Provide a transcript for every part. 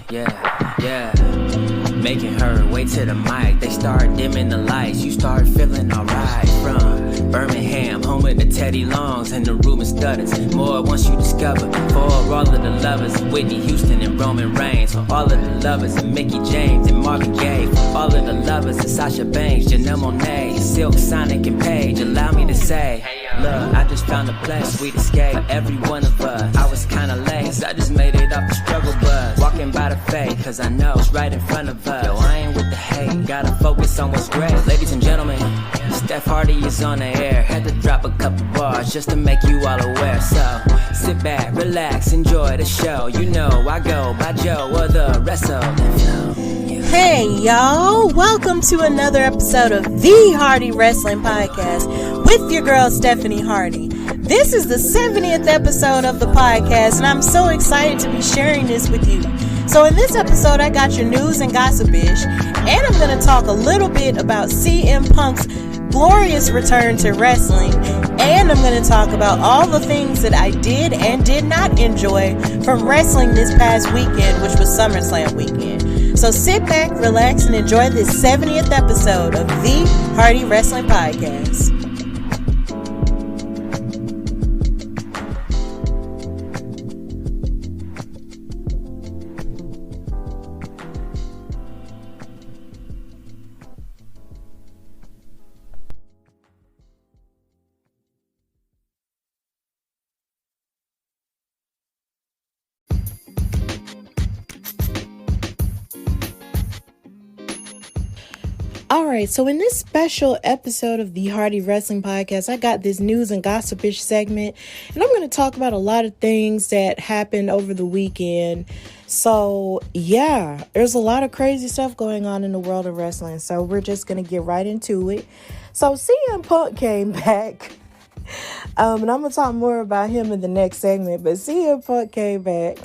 yeah. Making her way to the mic. They start dimming the lights. You start feeling alright. From Birmingham, home of the Teddy Longs and the Ruben Studders. More once you discover. For all of the lovers, Whitney Houston and Roman Reigns. For all of the lovers, and Mickey James and Marvin Gaye. For all of the lovers, and Sasha Banks, Janelle Monáe, Silk, Sonic, and Paige. Allow me to say, look, I just found a place, sweet escape for every one of us. I was kinda late, so I just made it off the struggle bus. Walking by the fate, cause I know it's right in front of us. Yo, I ain't with the hate, gotta focus on what's great. Ladies and gentlemen, Steph Hardy is on the air. Had to drop a couple bars just to make you all aware. So, sit back, relax, enjoy the show. You know I go by Joe or the rest of them. Hey y'all, welcome to another episode of the Hardy Wrestling Podcast with your girl Stephanie Hardy. This is the 70th episode of the podcast and I'm so excited to be sharing this with you. So in this episode I got your news and gossip-ish, and I'm going to talk a little bit about CM Punk's glorious return to wrestling, and I'm going to talk about all the things that I did and did not enjoy from wrestling this past weekend, which was SummerSlam Weekend. So sit back, relax, and enjoy this 70th episode of the Hardy Wrestling Podcast. Alright, so in this special episode of the Hardy Wrestling Podcast, I got this news and gossip-ish segment, and I'm going to talk about a lot of things that happened over the weekend. So, yeah, there's a lot of crazy stuff going on in the world of wrestling, so we're just going to get right into it. So, CM Punk came back, and I'm going to talk more about him in the next segment, but CM Punk came back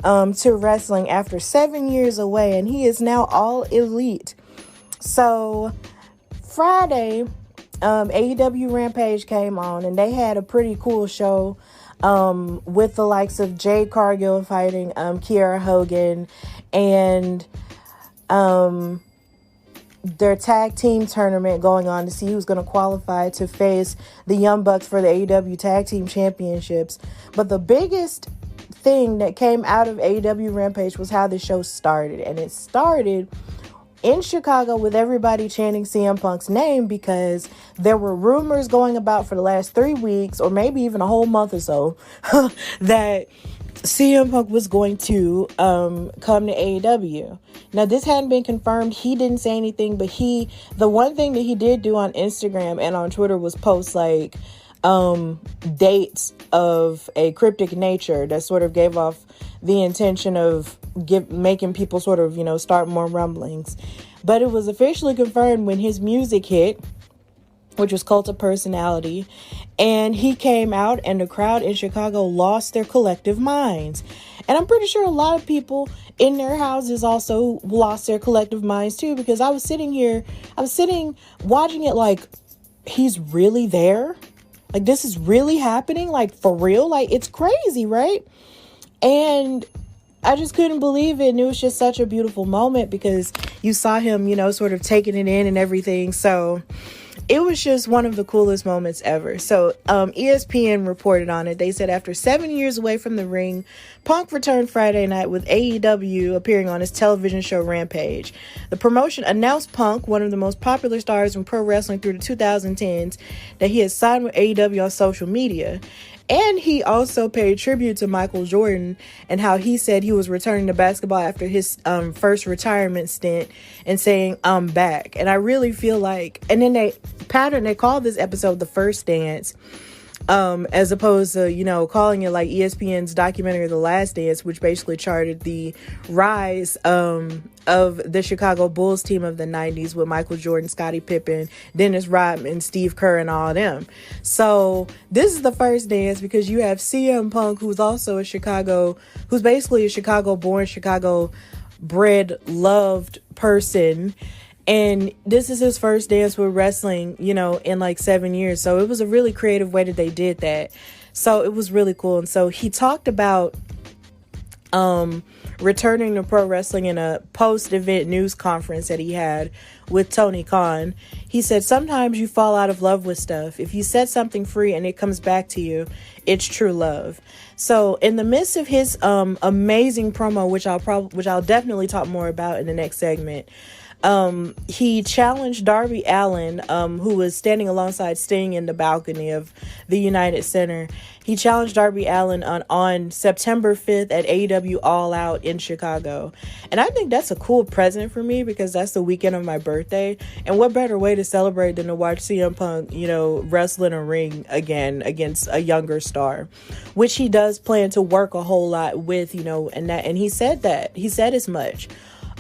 to wrestling after 7 years away, and he is now all elite. So, Friday, AEW Rampage came on, and they had a pretty cool show with the likes of Jade Cargill fighting Kiera Hogan, and their tag team tournament going on to see who's going to qualify to face the Young Bucks for the AEW Tag Team Championships. But the biggest thing that came out of AEW Rampage was how the show started, and it started in Chicago with everybody chanting CM Punk's name because there were rumors going about for the last 3 weeks or maybe even a whole month or so that CM Punk was going to come to AEW. Now, this hadn't been confirmed. He didn't say anything, but the one thing that he did do on Instagram and on Twitter was post like dates of a cryptic nature that sort of gave off the intention of making people sort of, start more rumblings. But it was officially confirmed when his music hit, which was Cult of Personality, and he came out and the crowd in Chicago lost their collective minds. And I'm pretty sure a lot of people in their houses also lost their collective minds too, because I was sitting watching it like, he's really there? Like, this is really happening? Like, for real? Like, it's crazy, right? And I just couldn't believe it. And it was just such a beautiful moment because you saw him, sort of taking it in and everything. So it was just one of the coolest moments ever. So ESPN reported on it. They said after 7 years away from the ring, Punk returned Friday night with AEW appearing on his television show Rampage. The promotion announced Punk, one of the most popular stars in pro wrestling through the 2010s, that he had signed with AEW on social media. And he also paid tribute to Michael Jordan and how he said he was returning to basketball after his first retirement stint and saying, I'm back. And I really feel like, and then they called this episode The First Dance, as opposed to, calling it like ESPN's documentary The Last Dance, which basically charted the rise of the Chicago Bulls team of the 90s with Michael Jordan, Scottie Pippen, Dennis Rodman, Steve Kerr, and all of them. So this is The First Dance because you have CM Punk, who's also who's basically a Chicago-born, Chicago-bred, loved person. And this is his first dance with wrestling, in like 7 years. So it was a really creative way that they did that. So it was really cool. And so he talked about returning to pro wrestling in a post-event news conference that he had with Tony Khan. He said, sometimes you fall out of love with stuff. If you set something free and it comes back to you, it's true love. So in the midst of his amazing promo, which I'll definitely talk more about in the next segment, he challenged Darby Allin, who was standing alongside Sting in the balcony of the United Center. He challenged Darby Allin on September 5th at AEW All Out in Chicago. And I think that's a cool present for me because that's the weekend of my birthday. And what better way to celebrate than to watch CM Punk, wrestle in a ring again against a younger star, which he does plan to work a whole lot with, and he said as much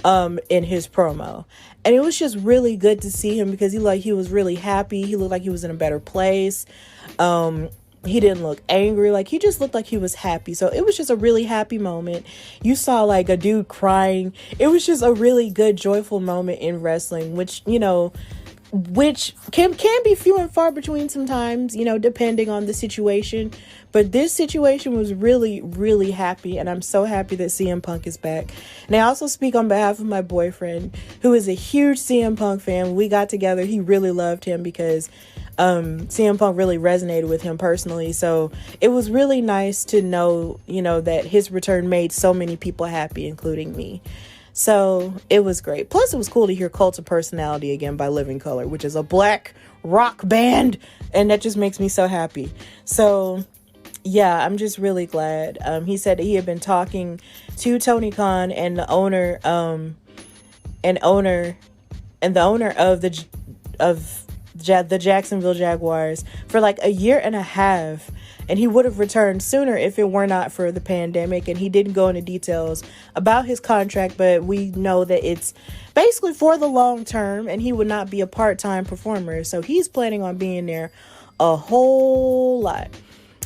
in his promo. And it was just really good to see him because he was really happy. He looked like he was in a better place. He didn't look angry. He just looked like he was happy. So it was just a really happy moment. You saw a dude crying. It was just a really good, joyful moment in wrestling, which can be few and far between sometimes, depending on the situation. But this situation was really, really happy. And I'm so happy that CM Punk is back. And I also speak on behalf of my boyfriend, who is a huge CM Punk fan. When we got together, he really loved him because CM Punk really resonated with him personally. So it was really nice to know, that his return made so many people happy, including me. So it was great. Plus, it was cool to hear Cult of Personality again by Living Colour, which is a black rock band. And that just makes me so happy. So, yeah, I'm just really glad. He said that he had been talking to Tony Khan and the owner of the Jacksonville Jaguars for a year and a half. And he would have returned sooner if it were not for the pandemic. And he didn't go into details about his contract, but we know that it's basically for the long term and he would not be a part-time performer. So he's planning on being there a whole lot.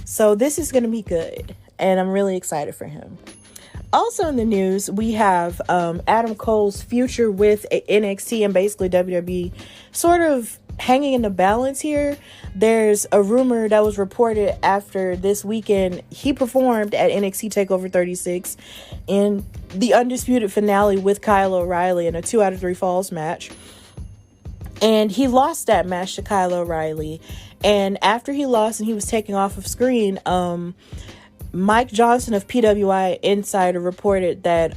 So this is going to be good. And I'm really excited for him. Also in the news, we have Adam Cole's future with NXT and basically WWE sort of hanging in the balance here. There's a rumor that was reported after this weekend. He performed at NXT Takeover 36 in the Undisputed finale with Kyle O'Reilly in a 2 out of 3 falls match. And he lost that match to Kyle O'Reilly. And after he lost and he was taken off of screen, Mike Johnson of PWI Insider reported that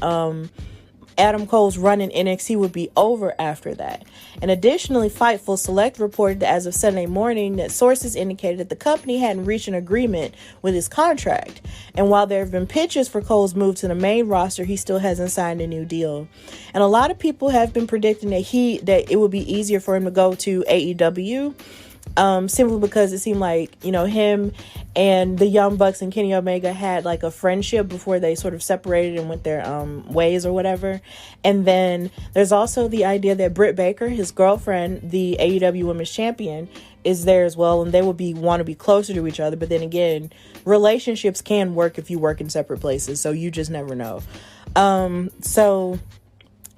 Adam Cole's run in NXT would be over after that. And additionally, Fightful Select reported that as of Sunday morning that sources indicated that the company hadn't reached an agreement with his contract. And while there have been pitches for Cole's move to the main roster, he still hasn't signed a new deal. And a lot of people have been predicting that it would be easier for him to go to AEW. Simply because it seemed like, him and the Young Bucks and Kenny Omega had a friendship before they sort of separated and went their ways or whatever. And then there's also the idea that Britt Baker, his girlfriend, the AEW Women's Champion, is there as well, and they would want to be closer to each other. But then again, relationships can work if you work in separate places, so you just never know. So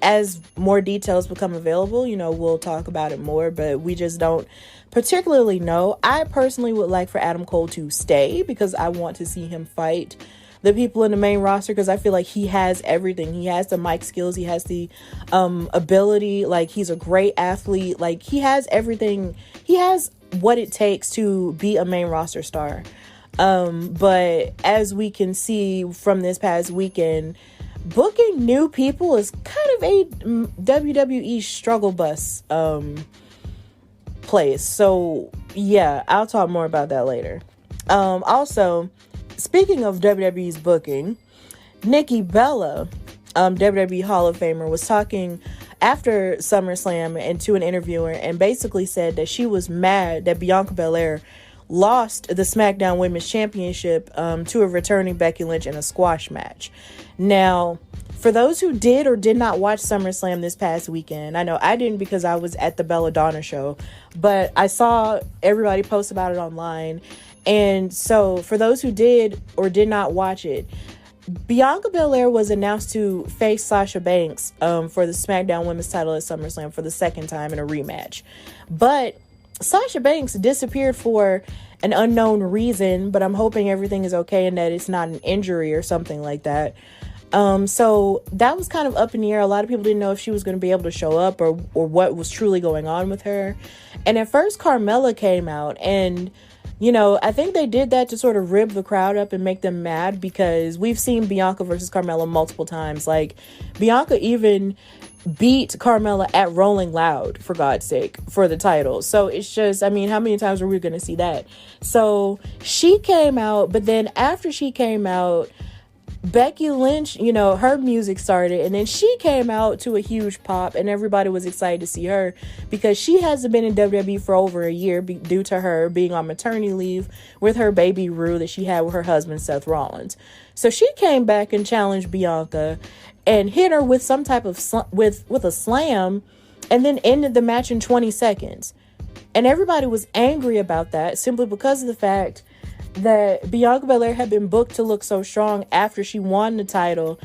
as more details become available, we'll talk about it more, but we just don't particularly know. I personally would like for Adam Cole to stay because I want to see him fight the people in the main roster because I feel like he has everything. He has the mic skills. He has the ability. He's a great athlete. He has everything. He has what it takes to be a main roster star. But as we can see from this past weekend, booking new people is kind of a WWE struggle bus place. So yeah, I'll talk more about that later. Also, speaking of WWE's booking, Nikki Bella, WWE Hall of Famer, was talking after SummerSlam and to an interviewer and basically said that she was mad that Bianca Belair lost the SmackDown Women's Championship to a returning Becky Lynch in a squash match. Now, for those who did or did not watch SummerSlam this past weekend, I know I didn't because I was at the Belladonna show, but I saw everybody post about it online. And so for those who did or did not watch it, Bianca Belair was announced to face Sasha Banks for the SmackDown Women's title at SummerSlam for the second time in a rematch. But Sasha Banks disappeared for an unknown reason, but I'm hoping everything is okay and that it's not an injury or something like that. So that was kind of up in the air. A lot of people didn't know if she was going to be able to show up or what was truly going on with her. And at first, Carmella came out, and I think they did that to sort of rib the crowd up and make them mad, because we've seen Bianca versus Carmella multiple times. Like, Bianca even beat Carmella at Rolling Loud, for God's sake, for the title. So it's just, I mean, how many times are we going to see that? So she came out, but then after she came out, Becky Lynch, her music started, and then she came out to a huge pop, and everybody was excited to see her because she hasn't been in WWE for over a year due to her being on maternity leave with her baby Rue that she had with her husband Seth Rollins. So she came back and challenged Bianca and hit her with some type of with a slam, and then ended the match in 20 seconds. And everybody was angry about that simply because of the fact that Bianca Belair had been booked to look so strong after she won the title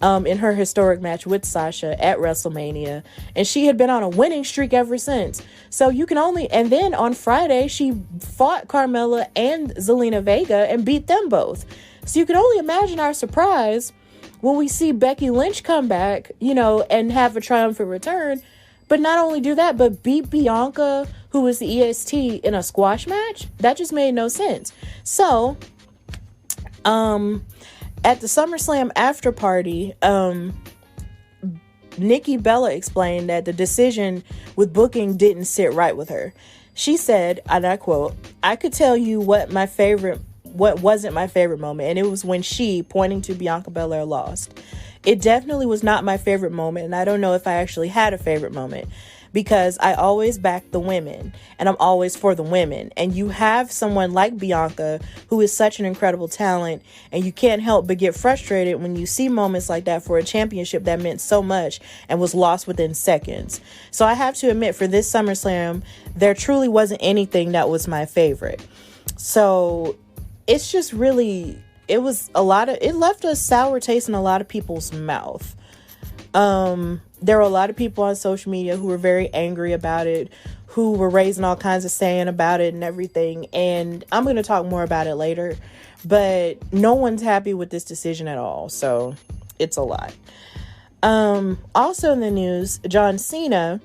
in her historic match with Sasha at WrestleMania, and she had been on a winning streak ever since. So and then on Friday she fought Carmella and Zelina Vega and beat them both. So you can only imagine our surprise when we see Becky Lynch come back, and have a triumphant return. But not only do that, but beat Bianca, who was the EST, in a squash match? That just made no sense. So, at the SummerSlam after party, Nikki Bella explained that the decision with booking didn't sit right with her. She said, and I quote, "I could tell you what wasn't my favorite moment, and it was when she, pointing to Bianca Belair, lost. It definitely was not my favorite moment, and I don't know if I actually had a favorite moment, because I always back the women, and I'm always for the women. And you have someone like Bianca, who is such an incredible talent, and you can't help but get frustrated when you see moments like that for a championship that meant so much and was lost within seconds. So I have to admit, for this SummerSlam, there truly wasn't anything that was my favorite." So it's just really... it left a sour taste in a lot of people's mouth. There were a lot of people on social media who were very angry about it, who were raising all kinds of saying about it and everything. And I'm going to talk more about it later, but no one's happy with this decision at all. So it's a lot. Also in the news, John Cena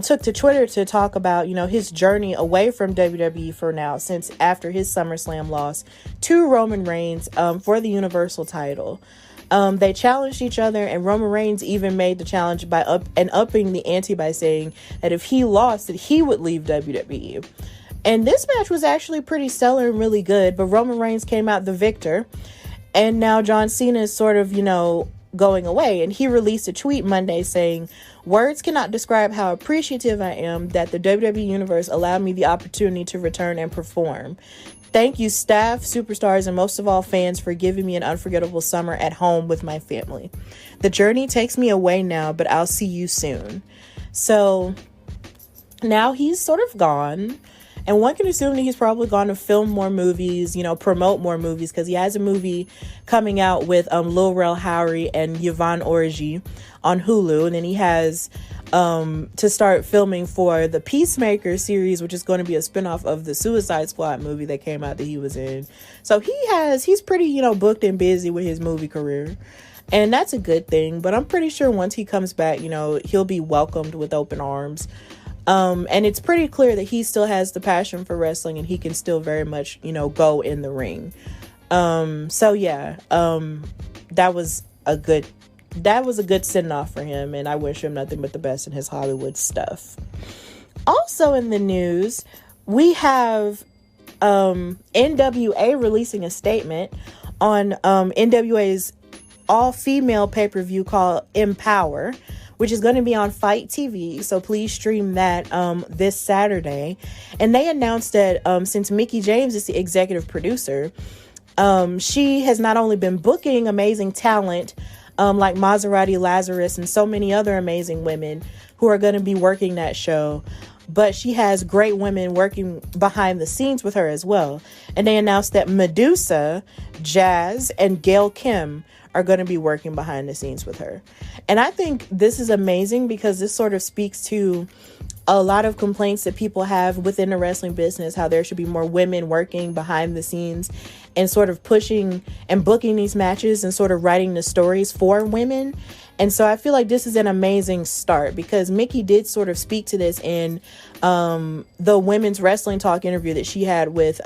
took to Twitter to talk about, his journey away from WWE for now, since after his SummerSlam loss to Roman Reigns for the Universal title. They challenged each other, and Roman Reigns even made the challenge by upping the ante by saying that if he lost, that he would leave WWE. And this match was actually pretty stellar and really good, but Roman Reigns came out the victor, and now John Cena is sort of, going away. And he released a tweet Monday saying, "Words cannot describe how appreciative I am that the WWE Universe allowed me the opportunity to return and perform. Thank you, staff, superstars, and most of all, fans, for giving me an unforgettable summer at home with my family. The journey takes me away now, but I'll see you soon." So now he's sort of gone. And one can assume that he's probably going to film more movies, promote more movies, because he has a movie coming out with Lil Rel Howery and Yvonne Orji on Hulu. And then he has to start filming for the Peacemaker series, which is going to be a spinoff of the Suicide Squad movie that came out that he was in. So he's pretty, booked and busy with his movie career. And that's a good thing. But I'm pretty sure once he comes back, he'll be welcomed with open arms. And it's pretty clear that he still has the passion for wrestling, and he can still very much, go in the ring. So yeah, that was a good send off for him, and I wish him nothing but the best in his Hollywood stuff. Also in the news, we have NWA releasing a statement on NWA's all-female pay-per-view called Empower, which is going to be on Fight TV. So please stream that this Saturday. And they announced that since Mickie James is the executive producer, she has not only been booking amazing talent like Maserati Lazarus and so many other amazing women who are going to be working that show, but she has great women working behind the scenes with her as well. And they announced that Medusa, Jazz, and Gail Kim are going to be working behind the scenes with her. And I think this is amazing because this sort of speaks to a lot of complaints that people have within the wrestling business, how there should be more women working behind the scenes and sort of pushing and booking these matches and sort of writing the stories for women. And so I feel like this is an amazing start, because Mickie did sort of speak to this in the Women's Wrestling Talk interview that she had with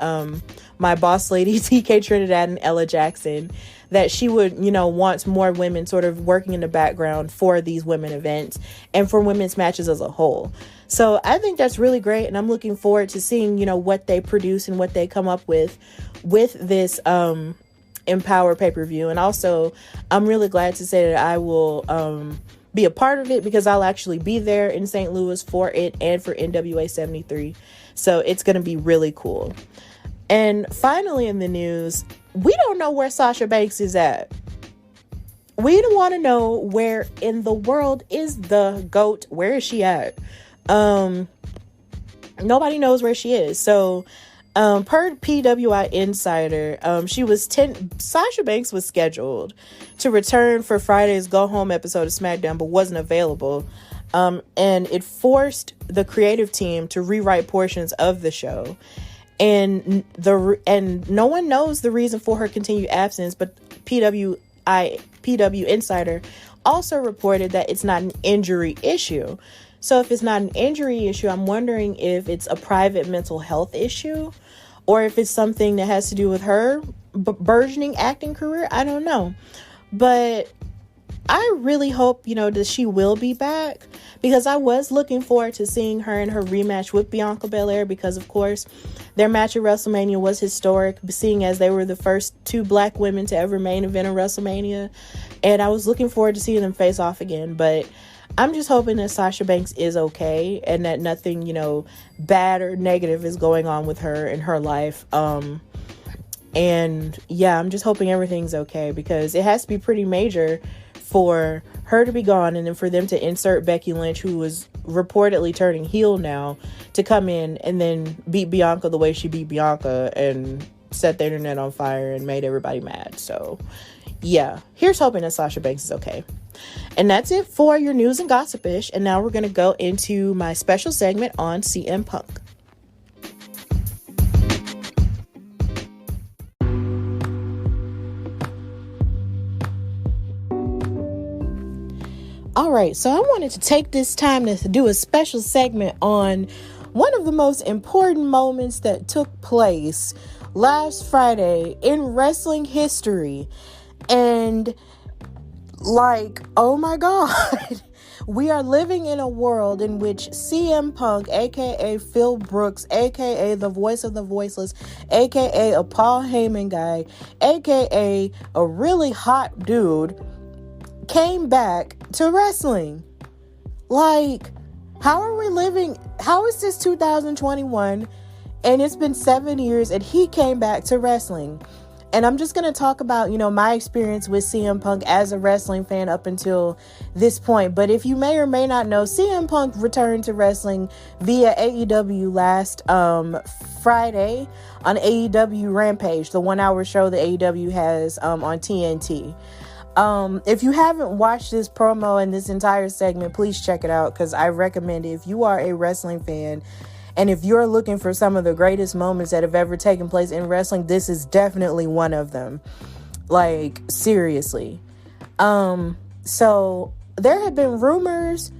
my boss lady, TK Trinidad and Ella Jackson, that she would, want more women sort of working in the background for these women events and for women's matches as a whole. So I think that's really great. And I'm looking forward to seeing, what they produce and what they come up with this Empower pay-per-view. And also, I'm really glad to say that I will be a part of it, because I'll actually be there in St. Louis for it and for NWA 73. So it's going to be really cool. And finally in the news, we don't know where Sasha Banks is at. We want to know, where in the world is the GOAT? Where is she at? Nobody knows where she is. So per PWI Insider, Sasha Banks was scheduled to return for Friday's Go Home episode of SmackDown, but wasn't available. And it forced the creative team to rewrite portions of the show. And no one knows the reason for her continued absence, but PW Insider also reported that it's not an injury issue. So if it's not an injury issue, I'm wondering if it's a private mental health issue, or if it's something that has to do with her burgeoning acting career. I don't know. But I really hope, that she will be back, because I was looking forward to seeing her in her rematch with Bianca Belair, because of course their match at WrestleMania was historic, seeing as they were the first two black women to ever main event in WrestleMania. And I was looking forward to seeing them face off again. But I'm just hoping that Sasha Banks is okay and that nothing, bad or negative is going on with her in her life. And yeah, I'm just hoping everything's okay, because it has to be pretty major for her to be gone, and then for them to insert Becky Lynch, who was reportedly turning heel now, to come in and then beat Bianca the way she beat Bianca and set the internet on fire and made everybody mad. So yeah, here's hoping that Sasha Banks is okay. And that's it for your news and gossip-ish. And now we're going to go into my special segment on CM Punk. All right, so I wanted to take this time to do a special segment on one of the most important moments that took place last Friday in wrestling history. And oh my God, we are living in a world in which CM Punk, aka Phil Brooks, aka the voice of the voiceless, aka a Paul Heyman guy, aka a really hot dude, came back to wrestling. How is this 2021 and it's been 7 years and he came back to wrestling? And I'm just going to talk about, my experience with CM Punk as a wrestling fan up until this point. But if you may or may not know, CM Punk returned to wrestling via AEW last Friday on AEW Rampage, the 1-hour show that AEW has on TNT. If you haven't watched this promo and this entire segment, please check it out, because I recommend it. If you are a wrestling fan and if you're looking for some of the greatest moments that have ever taken place in wrestling, this is definitely one of them. Seriously. So there have been rumors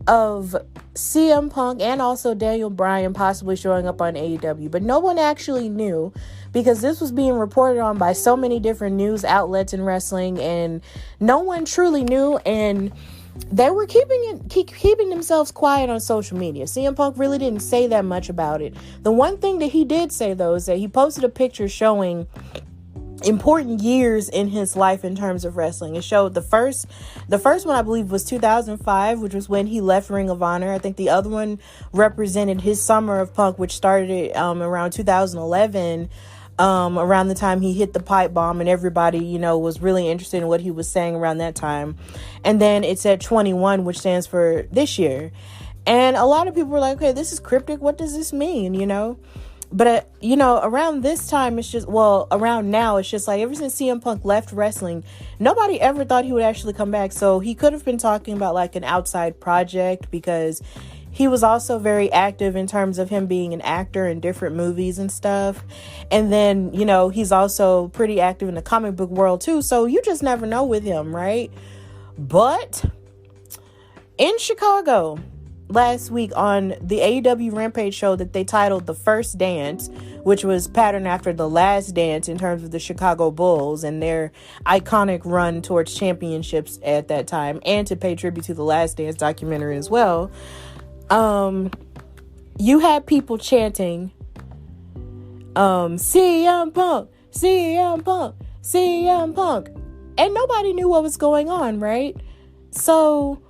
of CM Punk and also Daniel Bryan possibly showing up on AEW, but no one actually knew, because this was being reported on by so many different news outlets in wrestling, and no one truly knew, and they were keeping themselves quiet on social media. CM Punk really didn't say that much about it. The one thing that he did say, though, is that he posted a picture showing important years in his life in terms of wrestling. It showed the first one, I believe, was 2005, which was when he left Ring of Honor. I think the other one represented his summer of Punk, which started around 2011, around the time he hit the pipe bomb and everybody, was really interested in what he was saying around that time. And then it said 21, which stands for this year. And a lot of people were like, okay, this is cryptic. What does this mean? But, around this time, around now, it's just like ever since CM Punk left wrestling, nobody ever thought he would actually come back. So he could have been talking about an outside project, because he was also very active in terms of him being an actor in different movies and stuff. And then, you know, he's also pretty active in the comic book world too. So you just never know with him, right? But in Chicago last week on the AEW Rampage show that they titled The First Dance, which was patterned after The Last Dance in terms of the Chicago Bulls and their iconic run towards championships at that time, and to pay tribute to the Last Dance documentary as well. You had people chanting, CM Punk, CM Punk, CM Punk, and nobody knew what was going on, right? So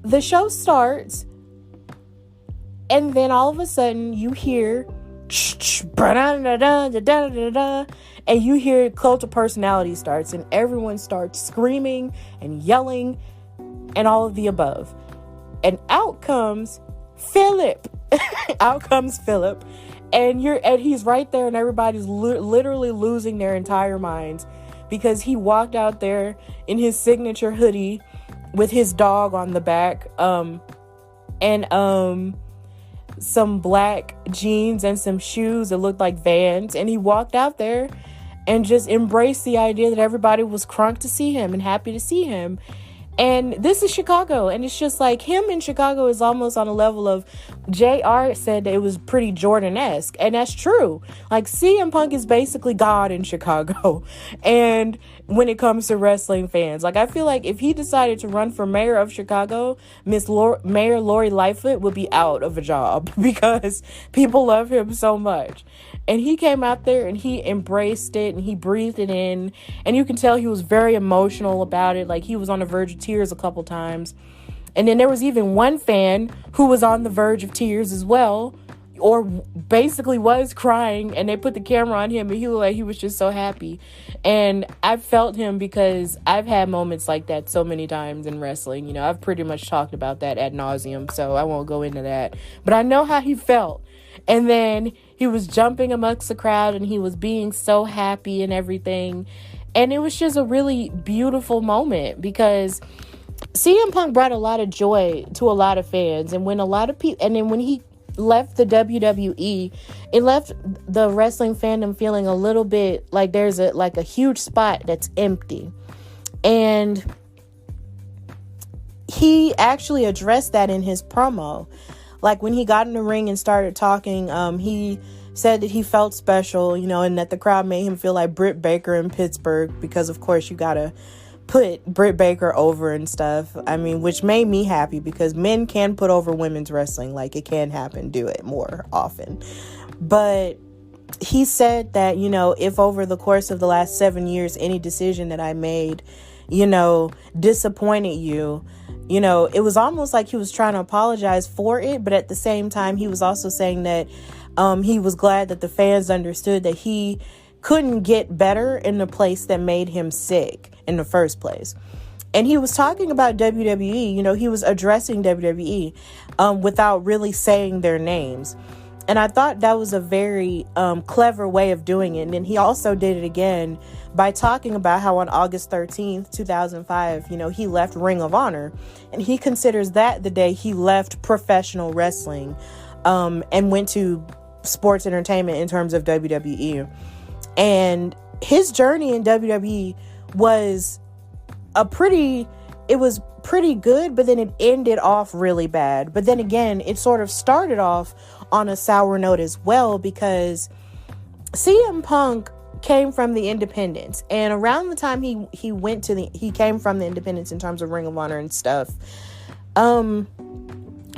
the show starts, and then all of a sudden you hear and you hear Cult of Personality starts, and everyone starts screaming and yelling and all of the above. And out comes Philip. Out comes Philip. And he's right there, and everybody's literally losing their entire minds because he walked out there in his signature hoodie with his dog on the back, and some black jeans and some shoes that looked like Vans. And he walked out there and just embraced the idea that everybody was crunk to see him and happy to see him. And this is Chicago, and it's just like him in Chicago is almost on a level of JR said that it was pretty Jordan-esque, and that's true. Like, CM Punk is basically God in Chicago. And when it comes to wrestling fans, like, I feel like if he decided to run for mayor of Chicago, Mayor Lori Lightfoot would be out of a job because people love him so much. And he came out there and he embraced it and he breathed it in. And you can tell he was very emotional about it. Like, he was on the verge of tears a couple times. And then there was even one fan who was on the verge of tears as well, or basically was crying. And they put the camera on him and he looked like he was just so happy. And I felt him because I've had moments like that so many times in wrestling. You know, I've pretty much talked about that ad nauseum, so I won't go into that. But I know how he felt. And then he was jumping amongst the crowd and he was being so happy and everything. And it was just a really beautiful moment because CM Punk brought a lot of joy to a lot of fans. And when a lot of people, and then when he left the WWE, it left the wrestling fandom feeling a little bit like there's a huge spot that's empty. And he actually addressed that in his promo. Like, when he got in the ring and started talking, he said that he felt special, you know, and that the crowd made him feel like Britt Baker in Pittsburgh because, of course, you gotta put Britt Baker over and stuff. I mean, which made me happy because men can put over women's wrestling. Like, it can happen. Do it more often. But he said that, you know, if over the course of the last 7 years, any decision that I made, you know, disappointed you, you know, it was almost like he was trying to apologize for it. But at the same time, he was also saying that he was glad that the fans understood that he couldn't get better in the place that made him sick in the first place. And he was talking about WWE, you know, he was addressing WWE without really saying their names. And I thought that was a very clever way of doing it. And then he also did it again by talking about how on August 13th, 2005, you know, he left Ring of Honor. And he considers that the day he left professional wrestling and went to sports entertainment in terms of WWE. And his journey in WWE was pretty good, but then it ended off really bad. But then again, it sort of started off on a sour note as well, because CM Punk came from the independents, and around the time he came from the independents in terms of Ring of Honor and stuff,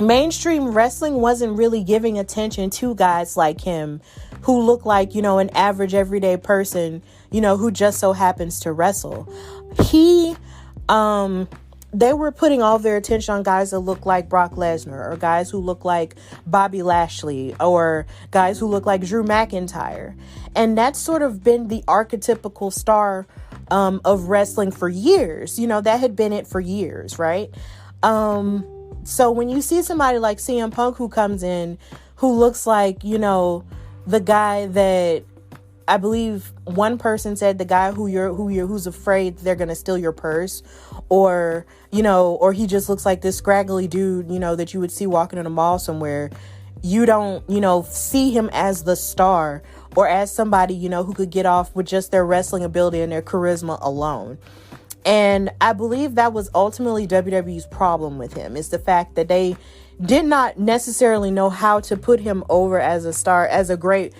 mainstream wrestling wasn't really giving attention to guys like him who look like, you know, an average everyday person, you know, who just so happens to wrestle. They were putting all their attention on guys that look like Brock Lesnar, or guys who look like Bobby Lashley, or guys who look like Drew McIntyre. And that's sort of been the archetypical star of wrestling for years. You know, that had been it for years, right? So when you see somebody like CM Punk who comes in, who looks like, you know, the guy that I believe one person said the guy who's afraid they're going to steal your purse, or, or he just looks like this scraggly dude, that you would see walking in a mall somewhere. You don't, see him as the star or as somebody, who could get off with just their wrestling ability and their charisma alone. And I believe that was ultimately WWE's problem with him, is the fact that they did not necessarily know how to put him over as a star, as a great,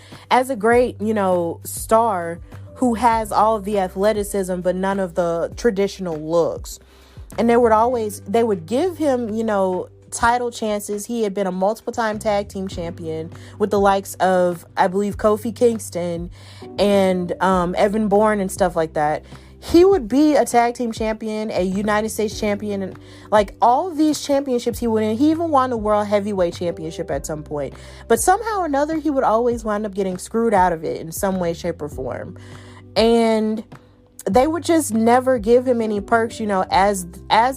star who has all of the athleticism, but none of the traditional looks. And they would give him, title chances. He had been a multiple time tag team champion with the likes of, I believe, Kofi Kingston and Evan Bourne and stuff like that. He would be a tag team champion, a United States champion, and like all of these championships he would win. He even won the World Heavyweight Championship at some point. But somehow or another, he would always wind up getting screwed out of it in some way, shape, or form. And they would just never give him any perks, as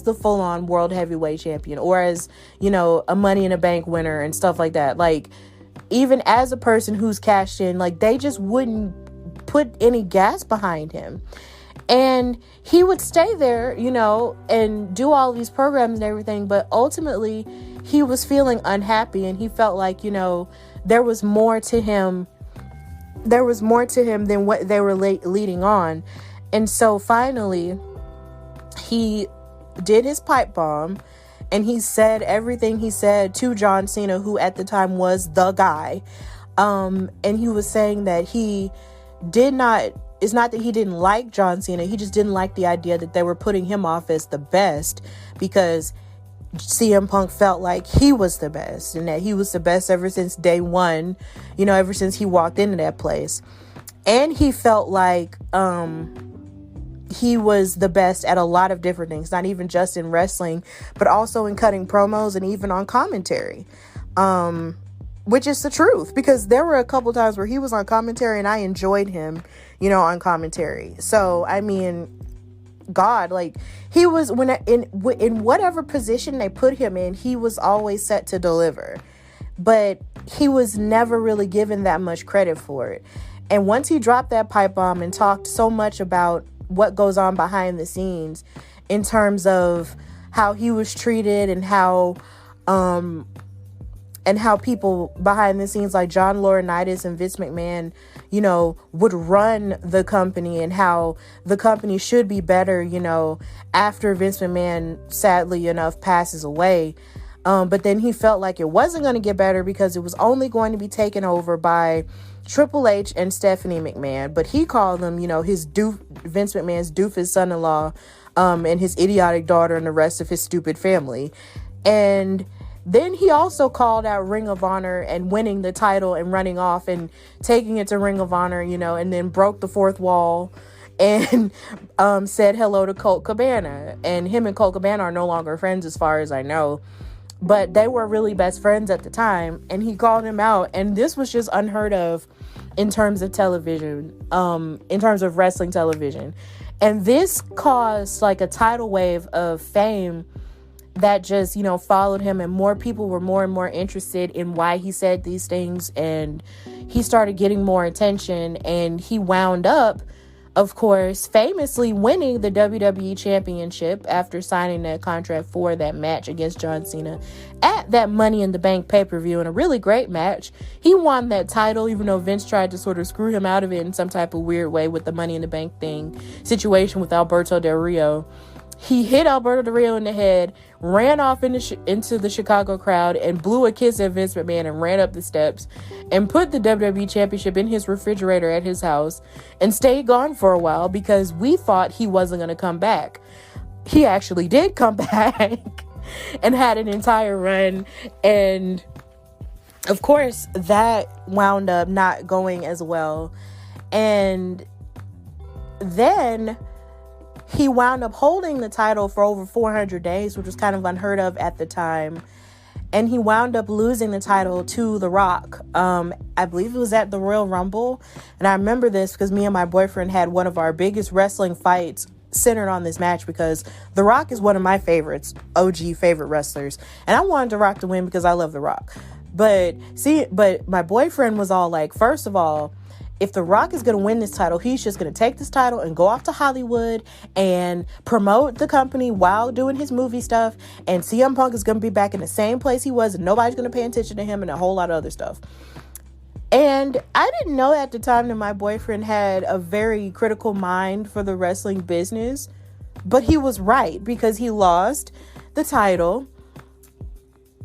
the full-on World Heavyweight Champion, or as, a Money in the Bank winner and stuff like that. Like, even as a person who's cashed in, like, they just wouldn't put any gas behind him. And he would stay there, and do all these programs and everything. But ultimately, he was feeling unhappy, and he felt like, there was more to him. There was more to him than what they were leading on. And so finally, he did his pipe bomb, and he said everything he said to John Cena, who at the time was the guy. And he was saying that it's not that he didn't like John Cena. He just didn't like the idea that they were putting him off as the best, because CM Punk felt like he was the best, and that he was the best ever since day one, ever since he walked into that place. And he felt like he was the best at a lot of different things, not even just in wrestling, but also in cutting promos and even on commentary. Which is the truth, because there were a couple times where he was on commentary and I enjoyed him, on commentary. So, I mean, God, like, he was, in whatever position they put him in, he was always set to deliver. But he was never really given that much credit for it. And once he dropped that pipe bomb and talked so much about what goes on behind the scenes in terms of how he was treated and how people behind the scenes like John Laurinaitis and Vince McMahon, would run the company, and how the company should be better, after Vince McMahon, sadly enough, passes away. But then he felt like it wasn't going to get better because it was only going to be taken over by Triple H and Stephanie McMahon. But he called them, Vince McMahon's doofus son-in-law, and his idiotic daughter and the rest of his stupid family. And then he also called out Ring of Honor and winning the title and running off and taking it to Ring of Honor, and then broke the fourth wall and said hello to Colt Cabana. And him and Colt Cabana are no longer friends as far as I know. But they were really best friends at the time. And he called him out. And this was just unheard of in terms of television, in terms of wrestling television. And this caused like a tidal wave of fame that just, followed him, and more people were more and more interested in why he said these things, and he started getting more attention, and he wound up, of course, famously winning the WWE Championship after signing that contract for that match against John Cena at that Money in the Bank pay-per-view, in a really great match. He won that title, even though Vince tried to sort of screw him out of it in some type of weird way with the Money in the Bank situation with Alberto Del Rio. He hit Alberto Del Rio in the head, ran off into the Chicago crowd, and blew a kiss at Vince McMahon and ran up the steps and put the WWE Championship in his refrigerator at his house and stayed gone for a while because we thought he wasn't going to come back. He actually did come back and had an entire run. And of course, that wound up not going as well. And then he wound up holding the title for over 400 days, which was kind of unheard of at the time. And he wound up losing the title to The Rock. I believe it was at the Royal Rumble. And I remember this because me and my boyfriend had one of our biggest wrestling fights centered on this match, because The Rock is one of my favorites, OG favorite wrestlers. And I wanted The Rock to win because I love The Rock. But my boyfriend was all like, first of all, if The Rock is going to win this title, he's just going to take this title and go off to Hollywood and promote the company while doing his movie stuff. And CM Punk is going to be back in the same place he was, and nobody's going to pay attention to him, and a whole lot of other stuff. And I didn't know at the time that my boyfriend had a very critical mind for the wrestling business, but he was right, because he lost the title.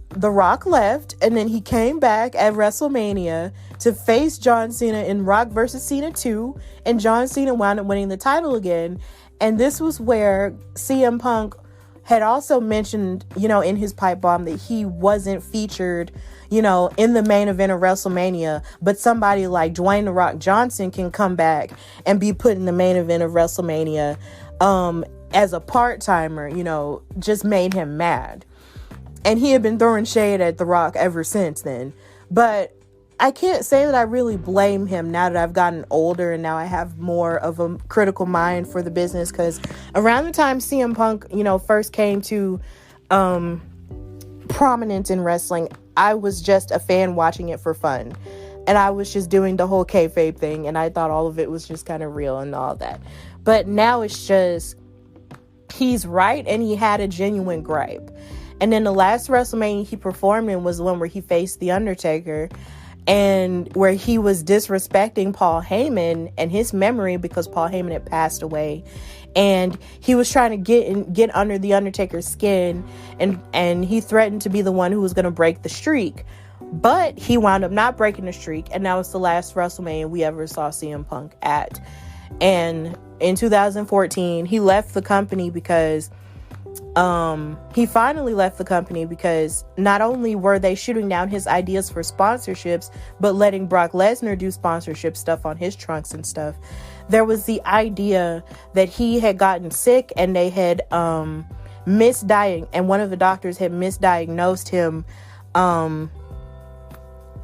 The Rock left, and then he came back at WrestleMania to face John Cena in Rock vs. Cena 2, and John Cena wound up winning the title again. And this was where CM Punk had also mentioned, in his pipe bomb, that he wasn't featured, in the main event of WrestleMania, but somebody like Dwayne "The Rock" Johnson can come back and be put in the main event of WrestleMania as a part-timer, just made him mad. And he had been throwing shade at The Rock ever since then. But I can't say that I really blame him now that I've gotten older and now I have more of a critical mind for the business, because around the time CM Punk, first came to prominence in wrestling, I was just a fan watching it for fun. And I was just doing the whole kayfabe thing, and I thought all of it was just kind of real and all that. But now it's just, he's right, and he had a genuine gripe. And then the last WrestleMania he performed in was the one where he faced The Undertaker, and where he was disrespecting Paul Heyman and his memory, because Paul Heyman had passed away. And he was trying to get under The Undertaker's skin, and he threatened to be the one who was going to break the streak. But he wound up not breaking the streak, and that was the last WrestleMania we ever saw CM Punk at. And in 2014, he left the company because he finally left the company because not only were they shooting down his ideas for sponsorships, but letting Brock Lesnar do sponsorship stuff on his trunks and stuff. There was the idea that he had gotten sick, and they had misdiagnosed, and one of the doctors had misdiagnosed him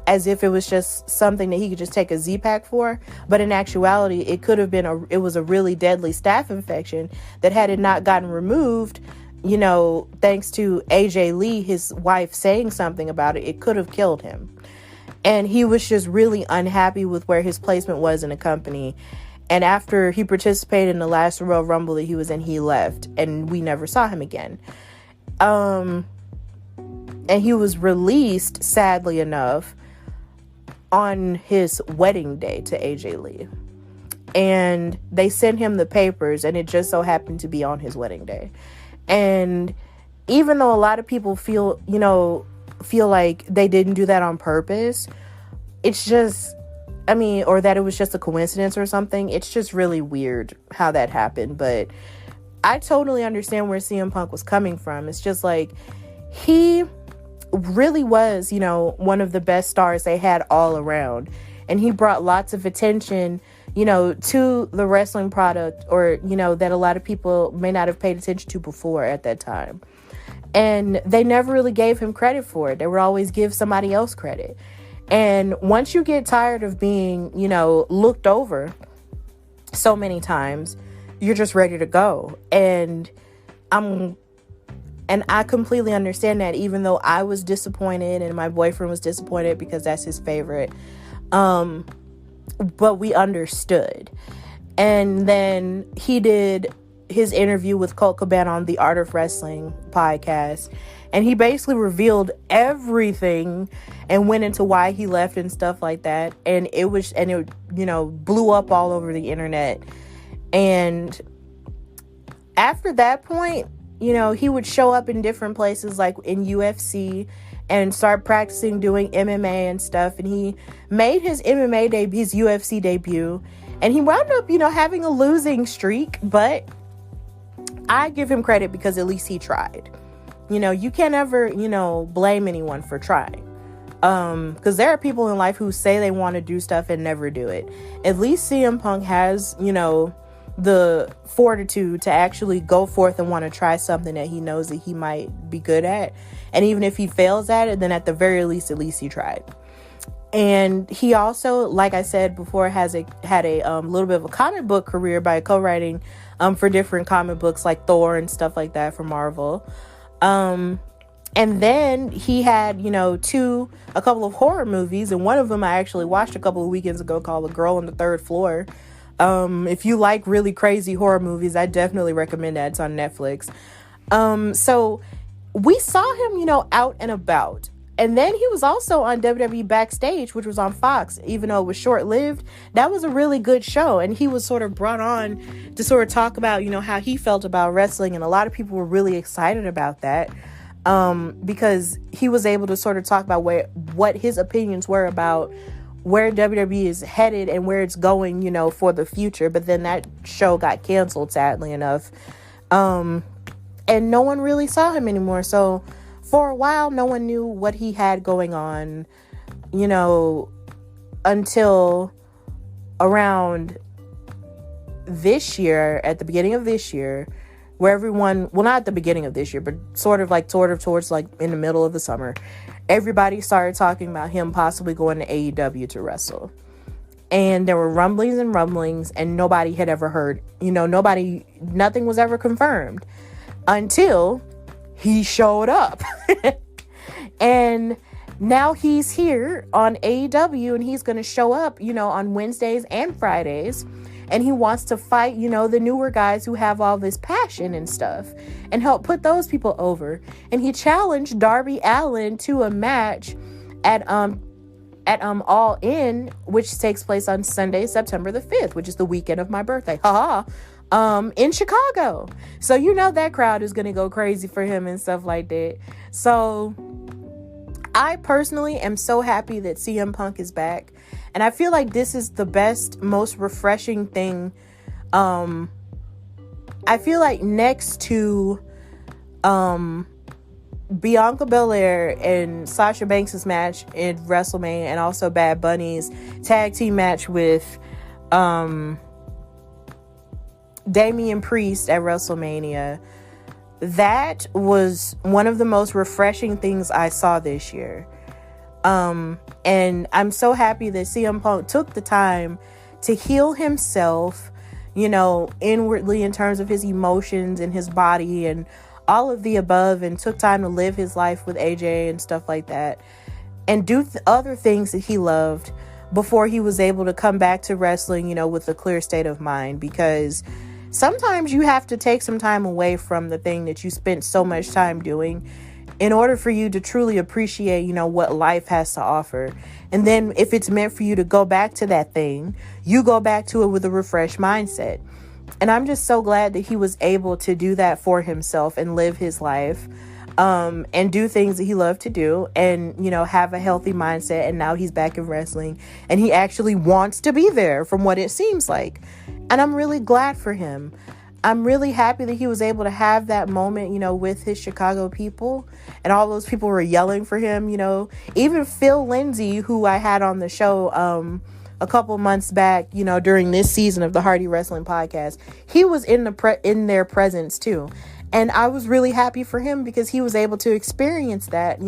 as if it was just something that he could just take a Z-Pack for. But in actuality, it could have been it was a really deadly staph infection that, had it not gotten removed, thanks to AJ Lee, his wife, saying something about it, it could have killed him. And he was just really unhappy with where his placement was in the company. And after he participated in the last Royal Rumble that he was in, he left, and we never saw him again. And he was released, sadly enough, on his wedding day to AJ Lee. And they sent him the papers, and it just so happened to be on his wedding day. And even though a lot of people feel like they didn't do that on purpose, it's just, or that it was just a coincidence or something. It's just really weird how that happened. But I totally understand where CM Punk was coming from. It's just like, he really was, one of the best stars they had all around. And he brought lots of attention, to the wrestling product, or, that a lot of people may not have paid attention to before at that time. And they never really gave him credit for it. They would always give somebody else credit. And once you get tired of being, looked over so many times, you're just ready to go. And I completely understand that, even though I was disappointed and my boyfriend was disappointed because that's his favorite. But we understood. And then he did his interview with Colt Cabana on the Art of Wrestling podcast. And he basically revealed everything and went into why he left and stuff like that. And it blew up all over the internet. And after that point, he would show up in different places, like in UFC, and start practicing doing MMA and stuff. And he made his his UFC debut, and he wound up, having a losing streak, but I give him credit because at least he tried. You can't ever, blame anyone for trying. Because there are people in life who say they want to do stuff and never do it. At least CM Punk has, the fortitude to actually go forth and want to try something that he knows that he might be good at. And even if he fails at it, then at the very least, at least he tried. And he also, like I said before, had a little bit of a comic book career by co-writing for different comic books like Thor and stuff like that for Marvel. And then he had, a couple of horror movies, and one of them I actually watched a couple of weekends ago called The Girl on the Third Floor. If you like really crazy horror movies, I definitely recommend that. It's on Netflix. So we saw him, out and about. And then he was also on WWE Backstage, which was on Fox, even though it was short-lived. That was a really good show. And he was sort of brought on to sort of talk about, how he felt about wrestling. And a lot of people were really excited about that. Because he was able to sort of talk about what his opinions were about where WWE is headed and where it's going, for the future. But then that show got canceled, sadly enough. And no one really saw him anymore. So for a while, no one knew what he had going on, until around this year, at the beginning of this year, where everyone, well, not at the beginning of this year, but sort of towards like in the middle of the summer, everybody started talking about him possibly going to AEW to wrestle. And there were rumblings, and nobody had ever heard, nothing was ever confirmed until he showed up. And now he's here on AEW, and he's going to show up, on Wednesdays and Fridays. And he wants to fight, the newer guys who have all this passion and stuff, and help put those people over. And he challenged Darby Allin to a match at All In, which takes place on Sunday, September the 5th, which is the weekend of my birthday. In Chicago. So that crowd is going to go crazy for him and stuff like that. So I personally am so happy that CM Punk is back. And I feel like this is the best, most refreshing thing. I feel like next to Bianca Bel-Air and Sasha Banks' match in WrestleMania, and also Bad Bunny's tag team match with Damian Priest at WrestleMania, that was one of the most refreshing things I saw this year. And I'm so happy that CM Punk took the time to heal himself, inwardly in terms of his emotions and his body and all of the above, and took time to live his life with AJ and stuff like that, and do other things that he loved before he was able to come back to wrestling, with a clear state of mind. Because sometimes you have to take some time away from the thing that you spent so much time doing in order for you to truly appreciate, what life has to offer. And then if it's meant for you to go back to that thing, you go back to it with a refreshed mindset. And I'm just so glad that he was able to do that for himself and live his life, and do things that he loved to do, and, have a healthy mindset. And now he's back in wrestling, and he actually wants to be there from what it seems like. And I'm really glad for him. I'm really happy that he was able to have that moment, with his Chicago people, and all those people were yelling for him, even Phil Lindsay, who I had on the show, a couple months back, during this season of the Hardy Wrestling Podcast, he was in their presence too. And I was really happy for him because he was able to experience that,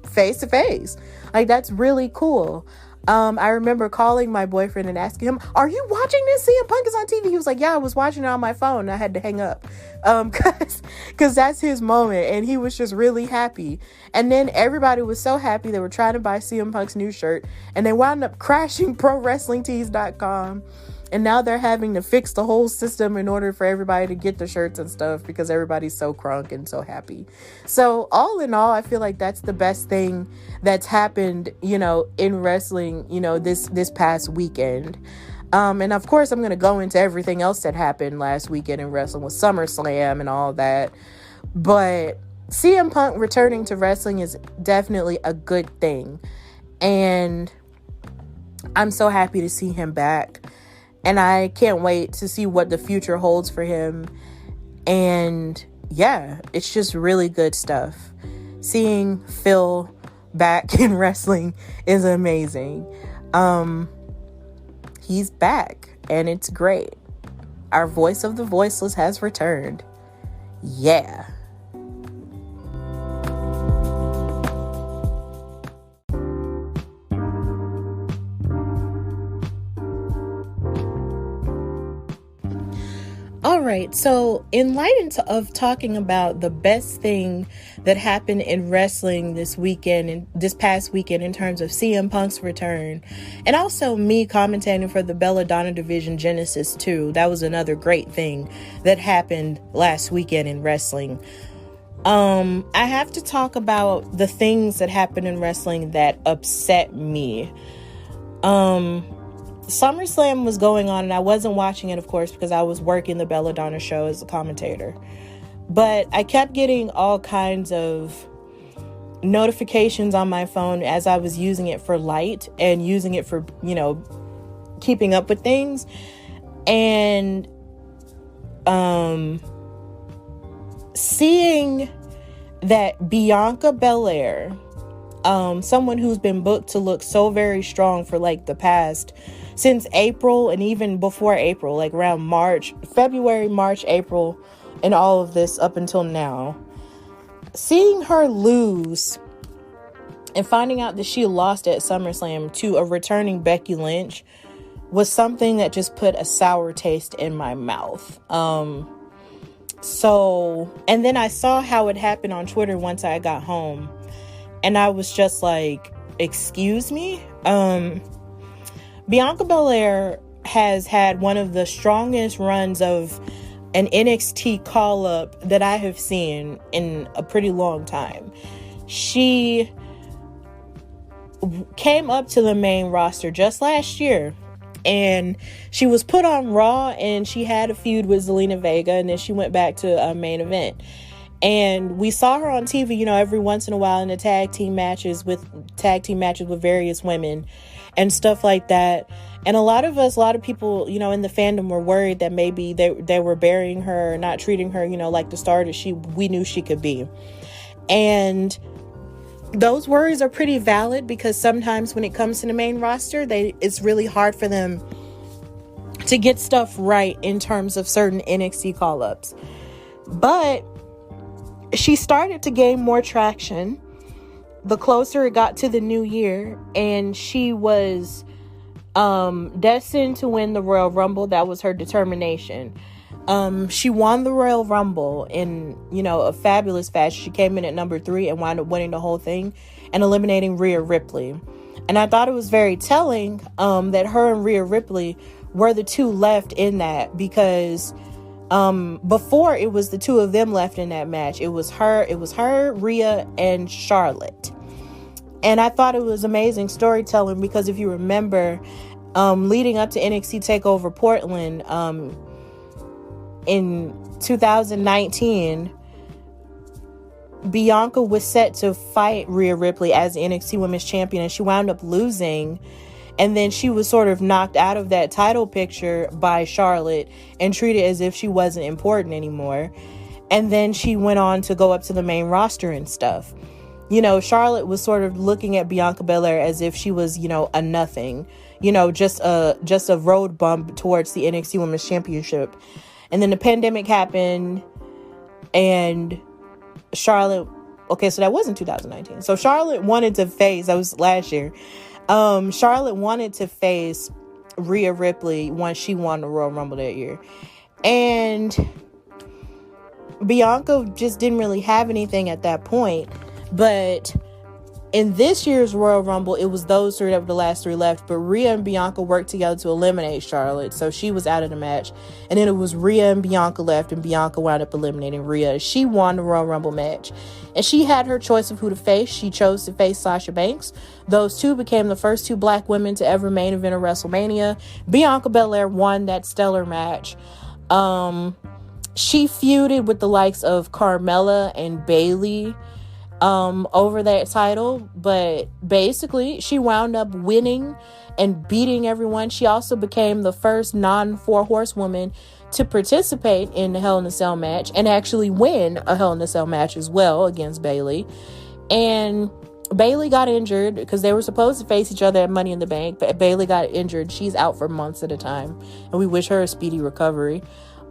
face to face. Like, that's really cool. I remember calling my boyfriend and asking him, "Are you watching this? CM Punk is on TV." He was like, "Yeah, I was watching it on my phone." And I had to hang up. Cause that's his moment. And he was just really happy. And then everybody was so happy. They were trying to buy CM Punk's new shirt, and they wound up crashing ProWrestlingTees.com. And now they're having to fix the whole system in order for everybody to get the shirts and stuff, because everybody's so crunk and so happy. So all in all, I feel like that's the best thing that's happened, in wrestling, this past weekend. And of course, I'm going to go into everything else that happened last weekend in wrestling with SummerSlam and all that. But CM Punk returning to wrestling is definitely a good thing. And I'm so happy to see him back. And I can't wait to see what the future holds for him. And yeah, it's just really good stuff. Seeing Phil back in wrestling is amazing. He's back, and it's great. Our voice of the voiceless has returned. Yeah. right. So in light of talking about the best thing that happened in wrestling this weekend and this past weekend in terms of CM Punk's return, and also me commentating for the Belladonna Division Genesis 2, that was another great thing that happened last weekend in wrestling. I have to talk about the things that happened in wrestling that upset me. SummerSlam was going on, and I wasn't watching it, of course, because I was working the Belladonna show as a commentator. But I kept getting all kinds of notifications on my phone as I was using it for light and using it for, keeping up with things. And seeing that Bianca Bel-Air, someone who's been booked to look so very strong for since April, and even before April, like around February, March, April, and all of this up until now, seeing her lose and finding out that she lost at SummerSlam to a returning Becky Lynch was something that just put a sour taste in my mouth. And then I saw how it happened on Twitter once I got home, and I was just like, excuse me? Bianca Belair has had one of the strongest runs of an NXT call-up that I have seen in a pretty long time. She came up to the main roster just last year, and she was put on Raw, and she had a feud with Zelina Vega, and then she went back to a main event. And we saw her on TV, every once in a while in the tag team matches with various women and stuff like that. And a lot of people, in the fandom were worried that maybe they were burying her, not treating her, like the star that we knew she could be. And those worries are pretty valid, because sometimes when it comes to the main roster, it's really hard for them to get stuff right in terms of certain NXT call-ups. But she started to gain more traction the closer it got to the new year, and she was destined to win the Royal Rumble. That was her determination. She won the Royal Rumble in, a fabulous fashion. She came in at number 3 and wound up winning the whole thing and eliminating Rhea Ripley. And I thought it was very telling that her and Rhea Ripley were the two left in that, because before it was the two of them left in that match. It was her, Rhea, and Charlotte. And I thought it was amazing storytelling, because if you remember, leading up to NXT Takeover Portland, in 2019, Bianca was set to fight Rhea Ripley as the NXT Women's Champion, and she wound up losing. And then she was sort of knocked out of that title picture by Charlotte and treated as if she wasn't important anymore. And then she went on to go up to the main roster and stuff. Charlotte was sort of looking at Bianca Belair as if she was, a nothing, just a road bump towards the NXT Women's Championship. And then the pandemic happened, and Charlotte, okay, so that wasn't 2019. So Charlotte wanted to face, that was last year. Charlotte wanted to face Rhea Ripley once she won the Royal Rumble that year. And Bianca just didn't really have anything at that point. But in this year's Royal Rumble, it was those three that were the last three left. But Rhea and Bianca worked together to eliminate Charlotte, so she was out of the match. And then it was Rhea and Bianca left, and Bianca wound up eliminating Rhea. She won the Royal Rumble match. And she had her choice of who to face. She chose to face Sasha Banks. Those two became the first two black women to ever main event a WrestleMania. Bianca Belair won that stellar match. She feuded with the likes of Carmella and Bayley over that title, but basically she wound up winning and beating everyone. She also became the first non-4 horsewoman to participate in the Hell in a Cell match and actually win a Hell in a Cell match as well against Bayley. And Bayley got injured because they were supposed to face each other at Money in the Bank, but Bayley got injured. She's out for months at a time, and we wish her a speedy recovery.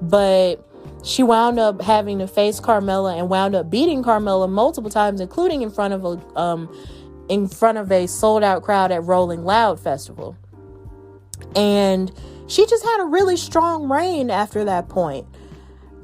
But she wound up having to face Carmella and wound up beating Carmella multiple times, including in front of a sold out crowd at Rolling Loud Festival. And she just had a really strong reign after that point.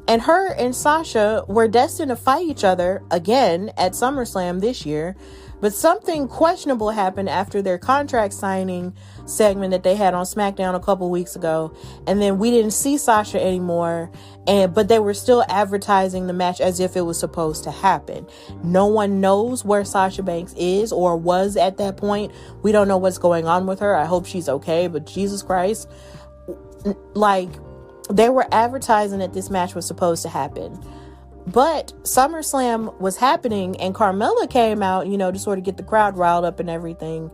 And her and Sasha were destined to fight each other again at SummerSlam this year. But something questionable happened after their contract signing segment that they had on SmackDown a couple weeks ago. And then we didn't see Sasha anymore. But they were still advertising the match as if it was supposed to happen. No one knows where Sasha Banks is or was at that point. We don't know what's going on with her. I hope she's okay. But Jesus Christ. Like, they were advertising that this match was supposed to happen. But SummerSlam was happening and Carmella came out, to sort of get the crowd riled up and everything.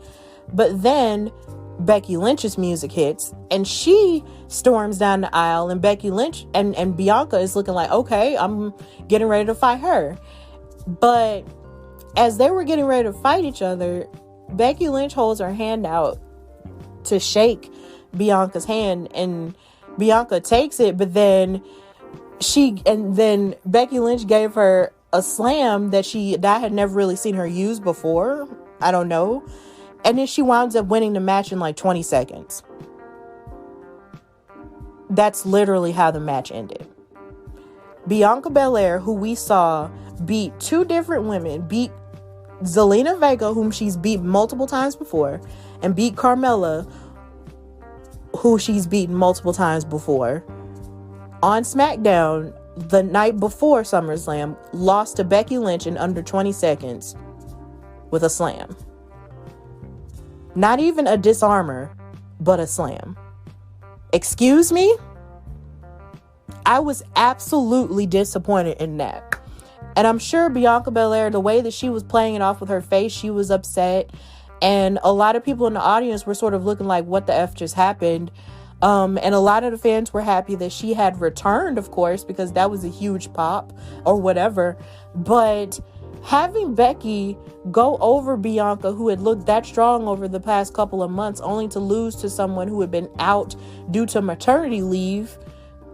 But then Becky Lynch's music hits and she storms down the aisle, and Becky Lynch and Bianca is looking like, okay, I'm getting ready to fight her. But as they were getting ready to fight each other, Becky Lynch holds her hand out to shake Bianca's hand, and Bianca takes it, but then Becky Lynch gave her a slam that I had never really seen her use before. I don't know. And then she winds up winning the match in like 20 seconds. That's literally how the match ended. Bianca Belair, who we saw beat two different women, beat Zelina Vega, whom she's beat multiple times before, and beat Carmella, who she's beaten multiple times before, on SmackDown the night before SummerSlam, lost to Becky Lynch in under 20 seconds with a slam. Not even a disarmer, but a slam. Excuse me? I was absolutely disappointed in that. And I'm sure Bianca Belair, the way that she was playing it off with her face, she was upset. And a lot of people in the audience were sort of looking like, what the F just happened? And a lot of the fans were happy that she had returned, of course, because that was a huge pop or whatever. But having Becky go over Bianca, who had looked that strong over the past couple of months, only to lose to someone who had been out due to maternity leave,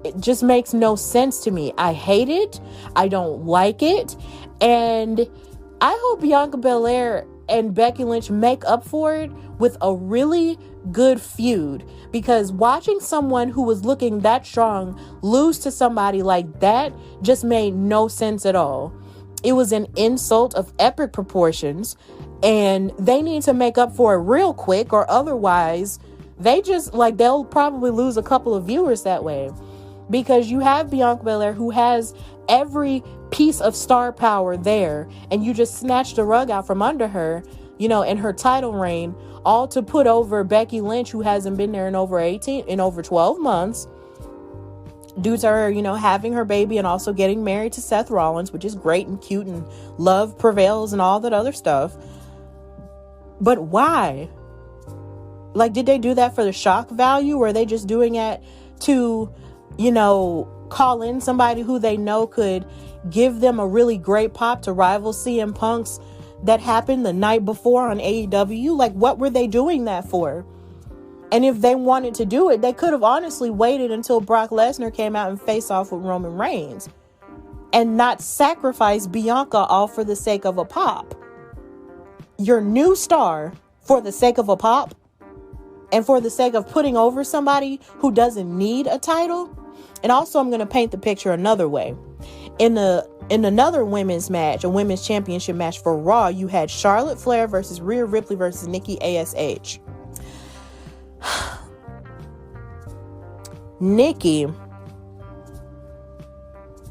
it just makes no sense to me. I hate it. I don't like it. And I hope Bianca Belair and Becky Lynch make up for it with a really good feud, because watching someone who was looking that strong lose to somebody like that just made no sense at all. It was an insult of epic proportions, and they need to make up for it real quick, or otherwise they'll probably lose a couple of viewers that way. Because you have Bianca Belair, who has every piece of star power there, and you just snatched the rug out from under her, in her title reign, all to put over Becky Lynch, who hasn't been there in over 12 months, due to her, having her baby and also getting married to Seth Rollins, which is great and cute, and love prevails and all that other stuff. But why? Like, did they do that for the shock value, or are they just doing it to, call in somebody who they know could give them a really great pop to rival CM Punk's that happened the night before on AEW? Like, what were they doing that for? And if they wanted to do it, they could have honestly waited until Brock Lesnar came out and faced off with Roman Reigns, and not sacrifice Bianca all for the sake of a pop. Your new star for the sake of a pop, and for the sake of putting over somebody who doesn't need a title. And also, I'm going to paint the picture another way. In another women's match, a women's championship match for Raw, you had Charlotte Flair versus Rhea Ripley versus Nikki ASH. Nikki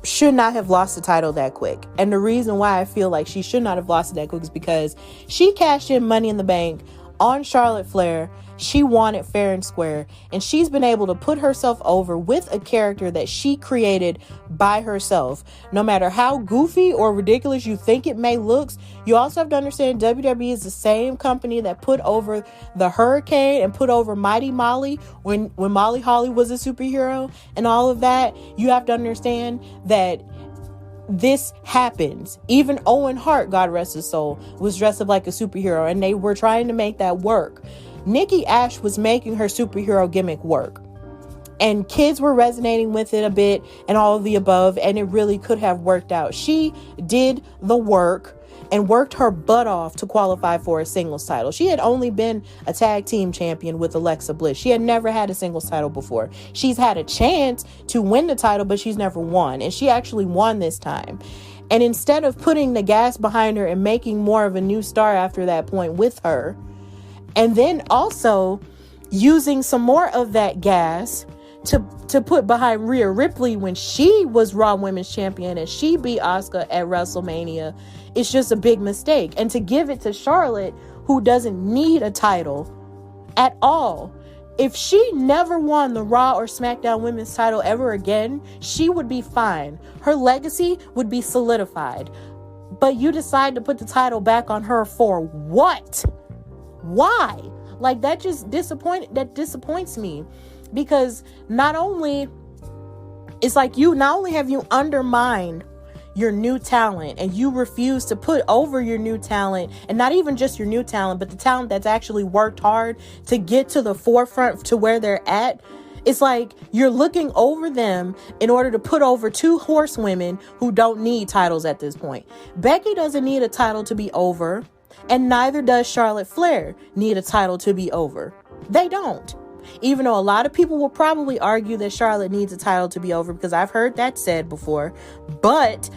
should not have lost the title that quick. And the reason why I feel like she should not have lost it that quick is because she cashed in Money in the Bank on Charlotte Flair. She won it fair and square, and she's been able to put herself over with a character that she created by herself. No matter how goofy or ridiculous you think it may look, you also have to understand WWE is the same company that put over the Hurricane and put over Mighty Molly when Molly Holly was a superhero and all of that. You have to understand that this happens. Even Owen Hart, God rest his soul, was dressed up like a superhero, and they were trying to make that work. Nikki ASH was making her superhero gimmick work, and kids were resonating with it a bit and all of the above, and it really could have worked out. She did the work, and worked her butt off to qualify for a singles title. She had only been a tag team champion with Alexa Bliss. She had never had a singles title before. She's had a chance to win the title, but she's never won. And she actually won this time. And instead of putting the gas behind her and making more of a new star after that point with her, and then also using some more of that gas to put behind Rhea Ripley when she was Raw Women's Champion and she beat Asuka at WrestleMania, it's just a big mistake. And to give it to Charlotte, who doesn't need a title at all. If she never won the Raw or SmackDown Women's title ever again, she would be fine. Her legacy would be solidified. But you decide to put the title back on her for what? Why? Like, that disappoints me. Because not only have you undermined your new talent and you refuse to put over your new talent, and not even just your new talent, but the talent that's actually worked hard to get to the forefront to where they're at. It's like you're looking over them in order to put over two horsewomen who don't need titles at this point. Becky doesn't need a title to be over, and neither does Charlotte Flair need a title to be over. They don't. Even though a lot of people will probably argue that Charlotte needs a title to be over, because I've heard that said before. But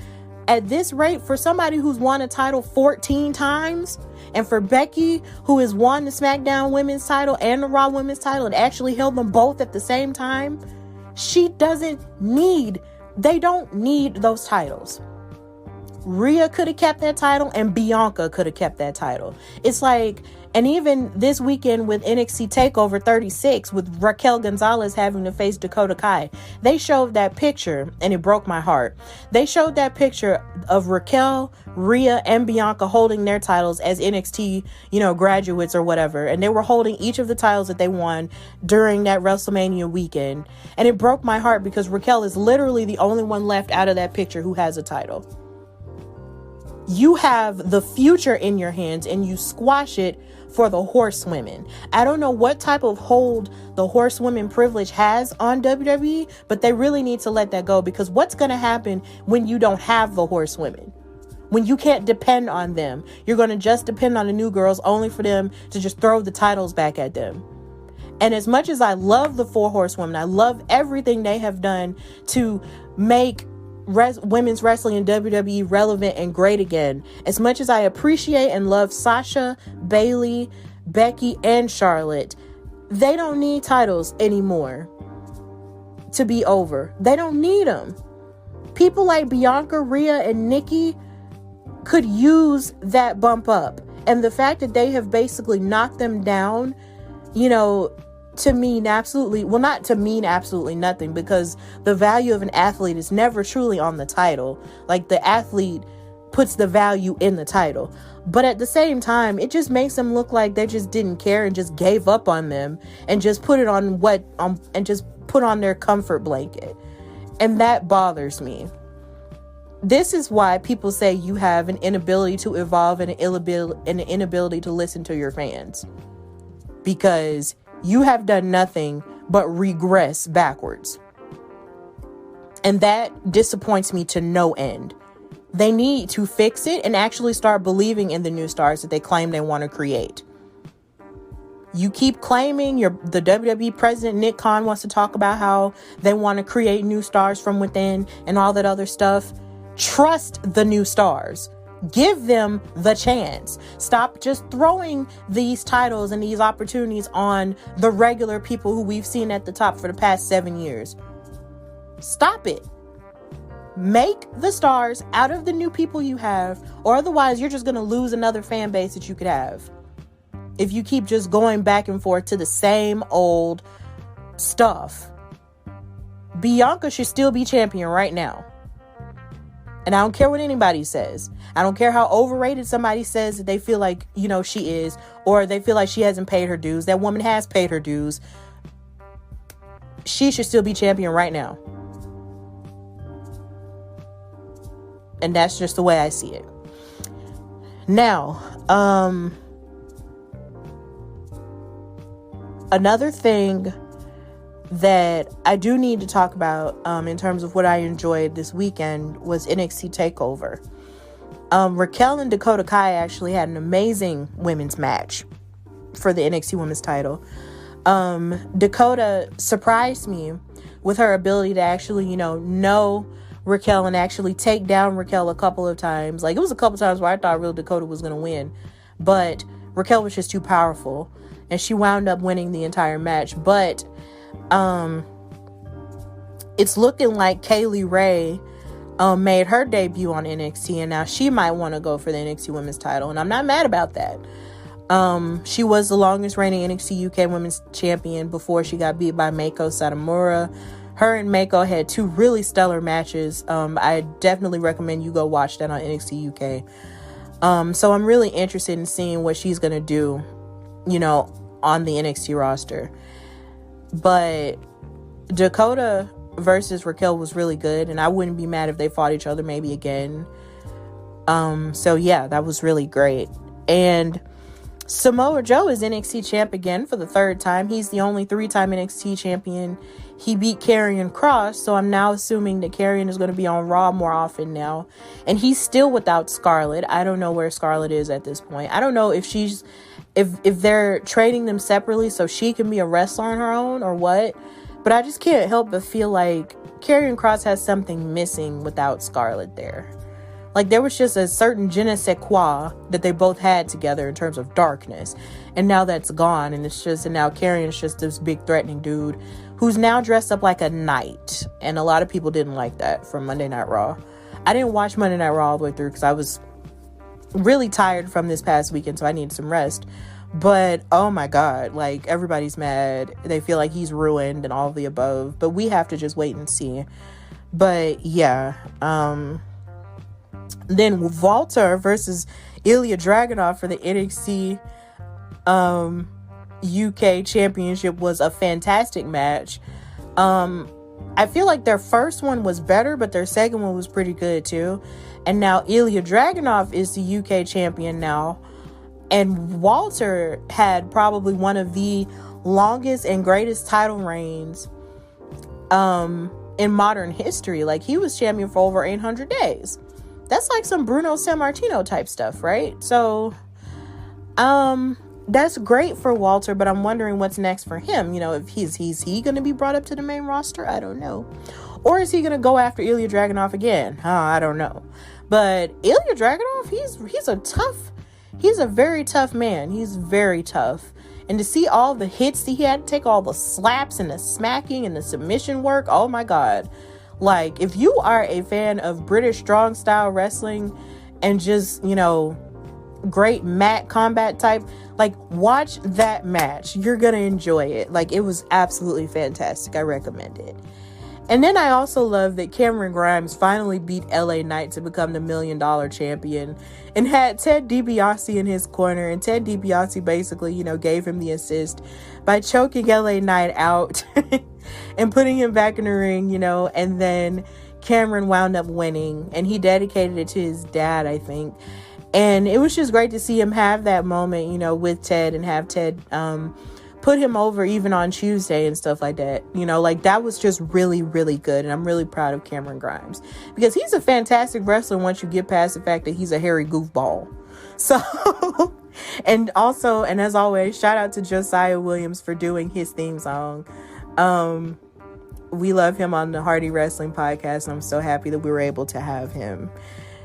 at this rate, for somebody who's won a title 14 times, and for Becky, who has won the SmackDown Women's title and the Raw Women's title and actually held them both at the same time, they don't need those titles. Rhea could have kept that title and Bianca could have kept that title. It's like, and even this weekend with NXT Takeover 36, with Raquel Gonzalez having to face Dakota Kai, they showed that picture and it broke my heart. They showed that picture of Raquel, Rhea, and Bianca holding their titles as NXT, graduates or whatever. And they were holding each of the titles that they won during that WrestleMania weekend. And it broke my heart because Raquel is literally the only one left out of that picture who has a title. You have the future in your hands and you squash it for the horsewomen. I don't know what type of hold the horsewomen privilege has on WWE, but they really need to let that go, because what's going to happen when you don't have the horsewomen? When you can't depend on them, you're going to just depend on the new girls only for them to just throw the titles back at them. And as much as I love the four horsewomen, I love everything they have done to make women's wrestling in WWE relevant and great again. As much as I appreciate and love Sasha, Bayley, Becky, and Charlotte, they don't need titles anymore to be over. They don't need them. People like Bianca, Rhea, and Nikki could use that bump up. And the fact that they have basically knocked them down, to mean absolutely nothing, because the value of an athlete is never truly on the title. Like, the athlete puts the value in the title, but at the same time, it just makes them look like they just didn't care and just gave up on them and just put it on and just put on their comfort blanket. And that bothers me. This is why people say you have an inability to evolve and an inability to listen to your fans, because you have done nothing but regress backwards. And that disappoints me to no end. They need to fix it and actually start believing in the new stars that they claim they want to create. You keep claiming the WWE president, Nick Khan, wants to talk about how they want to create new stars from within and all that other stuff. Trust the new stars. Give them the chance. Stop just throwing these titles and these opportunities on the regular people who we've seen at the top for the past 7 years. Stop it. Make the stars out of the new people you have, or otherwise you're just going to lose another fan base that you could have. If you keep just going back and forth to the same old stuff. Bianca should still be champion right now. And I don't care what anybody says. I don't care how overrated somebody says that they feel like, she is, or they feel like she hasn't paid her dues. That woman has paid her dues. She should still be champion right now. And that's just the way I see it. Now, another thing that I do need to talk about in terms of what I enjoyed this weekend was NXT Takeover. Raquel and Dakota Kai actually had an amazing women's match for the NXT Women's title. Dakota surprised me with her ability to actually, know Raquel and actually take down Raquel a couple of times. Like, it was a couple times where I thought real Dakota was going to win, but Raquel was just too powerful, and she wound up winning the entire match. But it's looking like Kaylee Ray made her debut on NXT, and now she might want to go for the NXT Women's title, and I'm not mad about that. She was the longest reigning NXT UK Women's Champion before she got beat by Meiko Satomura. Her and Meiko had two really stellar matches. I definitely recommend you go watch that on NXT UK. So I'm really interested in seeing what she's going to do, on the NXT roster. But Dakota versus Raquel was really good, and I wouldn't be mad if they fought each other maybe again. So yeah, that was really great. And Samoa Joe is NXT champ again for the third time. He's the only 3-time NXT champion. He beat Karrion Kross, so I'm now assuming that Karrion is going to be on Raw more often now. And he's still without Scarlett. I don't know where Scarlett is at this point. I don't know if if they're trading them separately so she can be a wrestler on her own or what. But I just can't help but feel like Karrion Kross has something missing without Scarlett there. Like, there was just a certain je ne sais quoi that they both had together in terms of darkness. And now that's gone. And now Karrion's just this big threatening dude who's now dressed up like a knight. And a lot of people didn't like that from Monday Night Raw. I didn't watch Monday Night Raw all the way through because I was really tired from this past weekend, so I needed some rest. But oh my God, like, everybody's mad. They feel like he's ruined and all of the above. But we have to just wait and see. But yeah, then Walter versus Ilya Dragunov for the NXT UK Championship was a fantastic match. I feel like their first one was better, but their second one was pretty good too. And now Ilya Dragunov is the UK champion now. And Walter had probably one of the longest and greatest title reigns in modern history. Like, he was champion for over 800 days. That's like some Bruno Sammartino type stuff, right? So, that's great for Walter, but I'm wondering what's next for him. If he's going to be brought up to the main roster? I don't know. Or is he going to go after Ilya Dragunov again? I don't know. But Ilya Dragunov, he's a very tough man. He's very tough. And to see all the hits that he had to take, all the slaps and the smacking and the submission work, oh my God. Like, if you are a fan of British strong style wrestling and just, great mat combat type, like, watch that match. You're going to enjoy it. Like, it was absolutely fantastic. I recommend it. And then I also love that Cameron Grimes finally beat LA Knight to become the $1 million champion and had Ted DiBiase in his corner. And Ted DiBiase basically, gave him the assist by choking LA Knight out and putting him back in the ring, and then Cameron wound up winning, and he dedicated it to his dad, I think. And it was just great to see him have that moment, with Ted, and have Ted, put him over even on Tuesday and stuff like that. Like, that was just really, really good. And I'm really proud of Cameron Grimes because he's a fantastic wrestler once you get past the fact that he's a hairy goofball. So, and as always, shout out to Josiah Williams for doing his theme song. We love him on the Hardy Wrestling Podcast, and I'm so happy that we were able to have him.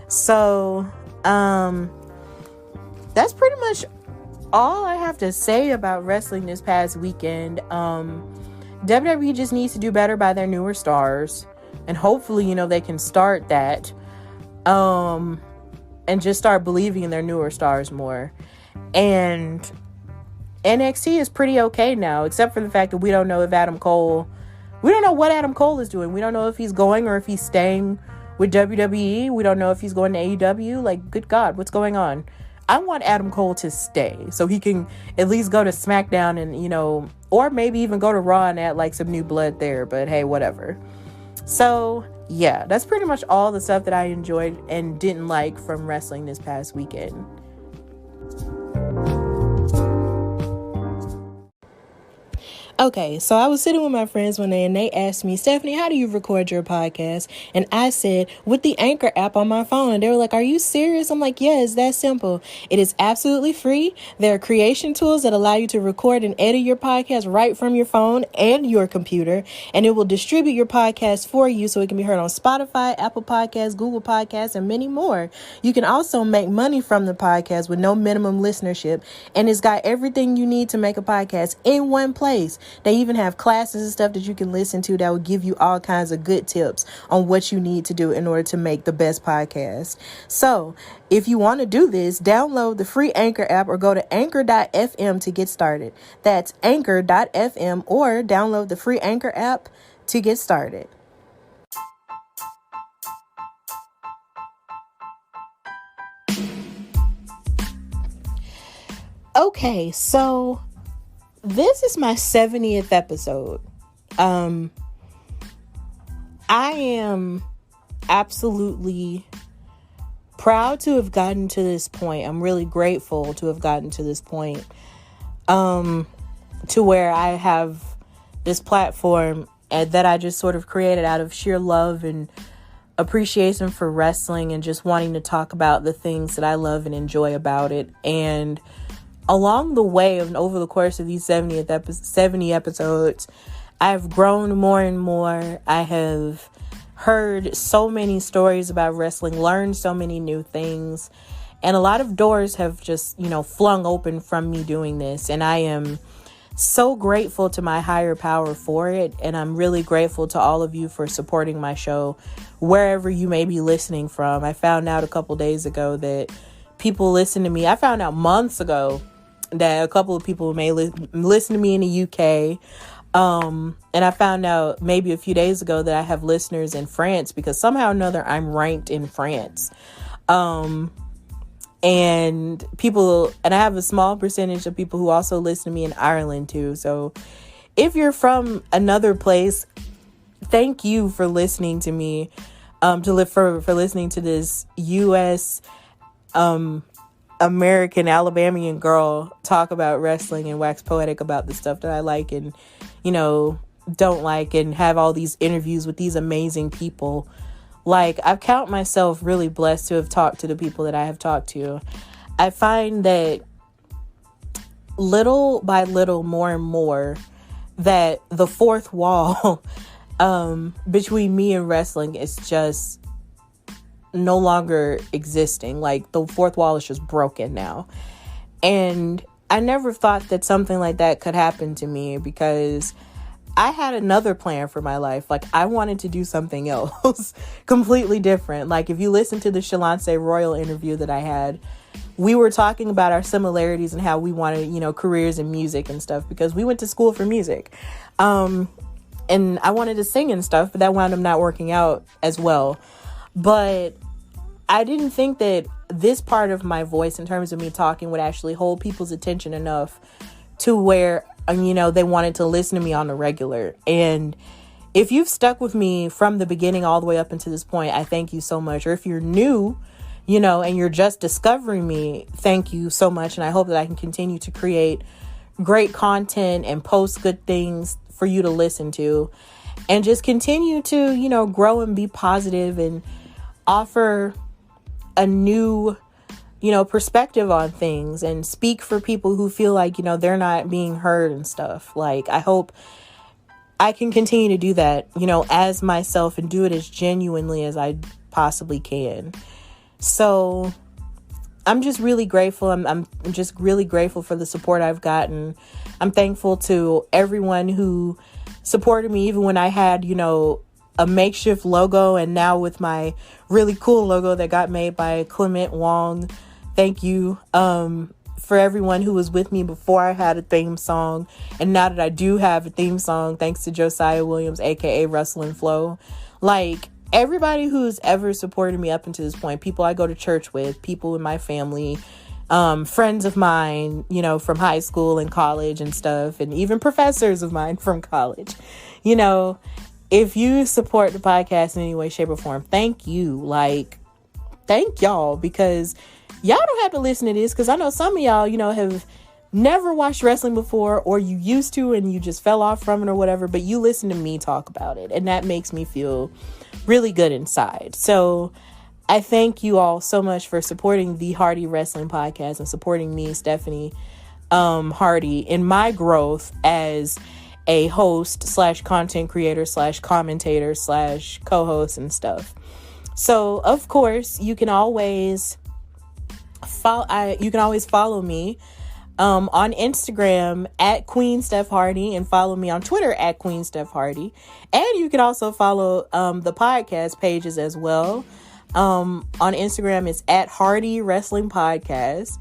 So, that's pretty much all I have to say about wrestling this past weekend. WWE just needs to do better by their newer stars, and hopefully, they can start that, and just start believing in their newer stars more. And NXT is pretty okay now, except for the fact that we don't know what Adam Cole is doing. We don't know if he's going or if he's staying with WWE. We don't know if he's going to AEW. Like, good God, what's going on? I want Adam Cole to stay so he can at least go to SmackDown and, or maybe even go to Raw and add like some new blood there. But hey, whatever. So yeah, that's pretty much all the stuff that I enjoyed and didn't like from wrestling this past weekend. Okay, so I was sitting with my friends one day and they asked me, Stephanie, how do you record your podcast? And I said, with the Anchor app on my phone. And they were like, are you serious? I'm like, yeah, it's that simple. It is absolutely free. There are creation tools that allow you to record and edit your podcast right from your phone and your computer. And it will distribute your podcast for you so it can be heard on Spotify, Apple Podcasts, Google Podcasts, and many more. You can also make money from the podcast with no minimum listenership. And it's got everything you need to make a podcast in one place. They even have classes and stuff that you can listen to that will give you all kinds of good tips on what you need to do in order to make the best podcast. So if you want to do this, download the free Anchor app or go to anchor.fm to get started. That's anchor.fm or download the free Anchor app to get started. Okay, so this is my 70th episode. I am absolutely proud to have gotten to this point. I'm really grateful to have gotten to this point, to where I have this platform that I just sort of created out of sheer love and appreciation for wrestling and just wanting to talk about the things that I love and enjoy about it. And along the way and over the course of these 70 episodes, I've grown more and more. I have heard so many stories about wrestling, learned so many new things, and a lot of doors have just, flung open from me doing this. And I am so grateful to my higher power for it. And I'm really grateful to all of you for supporting my show wherever you may be listening from. I found out a couple days ago that people listen to me. I found out months ago that a couple of people may listen to me in the UK. And I found out maybe a few days ago that I have listeners in France because somehow or another I'm ranked in France. And I have a small percentage of people who also listen to me in Ireland too. So if you're from another place, thank you for listening to me, for listening to this US, American Alabamian girl talk about wrestling and wax poetic about the stuff that I like and, don't like, and have all these interviews with these amazing people. Like, I count myself really blessed to have talked to the people that I have talked to. I find that little by little, more and more, that the fourth wall between me and wrestling is just no longer existing. Like, the fourth wall is just broken now. And I never thought that something like that could happen to me because I had another plan for my life. Like, I wanted to do something else completely different. Like, if you listen to the Shalance Royal interview that I had, we were talking about our similarities and how we wanted, careers in music and stuff, because we went to school for music. And I wanted to sing and stuff, but that wound up not working out as well. But I didn't think that this part of my voice, in terms of me talking, would actually hold people's attention enough to where, they wanted to listen to me on the regular. And if you've stuck with me from the beginning all the way up until this point, I thank you so much. Or if you're new, and you're just discovering me, thank you so much. And I hope that I can continue to create great content and post good things for you to listen to, and just continue to, grow and be positive and offer a new, perspective on things and speak for people who feel like, they're not being heard and stuff. Like, I hope I can continue to do that, as myself, and do it as genuinely as I possibly can. So I'm just really grateful. I'm just really grateful for the support I've gotten. I'm thankful to everyone who supported me, even when I had, a makeshift logo, and now with my really cool logo that got made by Clement Wong. Thank you for everyone who was with me before I had a theme song, and now that I do have a theme song, thanks to Josiah Williams, aka Russell and Flo. Like, everybody who's ever supported me up until this point, people I go to church with, people in my family, friends of mine, from high school and college and stuff, and even professors of mine from college, if you support the podcast in any way, shape, or form, thank you. Like, thank y'all, because y'all don't have to listen to this, because I know some of y'all, have never watched wrestling before, or you used to and you just fell off from it or whatever, but you listen to me talk about it, and that makes me feel really good inside. So I thank you all so much for supporting the Hardy Wrestling Podcast and supporting me, Stephanie Hardy, in my growth as a host / content creator / commentator / co-host and stuff. So of course you can always follow me on Instagram at Queen Steph Hardy, and follow me on Twitter at Queen Steph Hardy. And you can also follow the podcast pages as well. On Instagram, it's at Hardy Wrestling Podcast.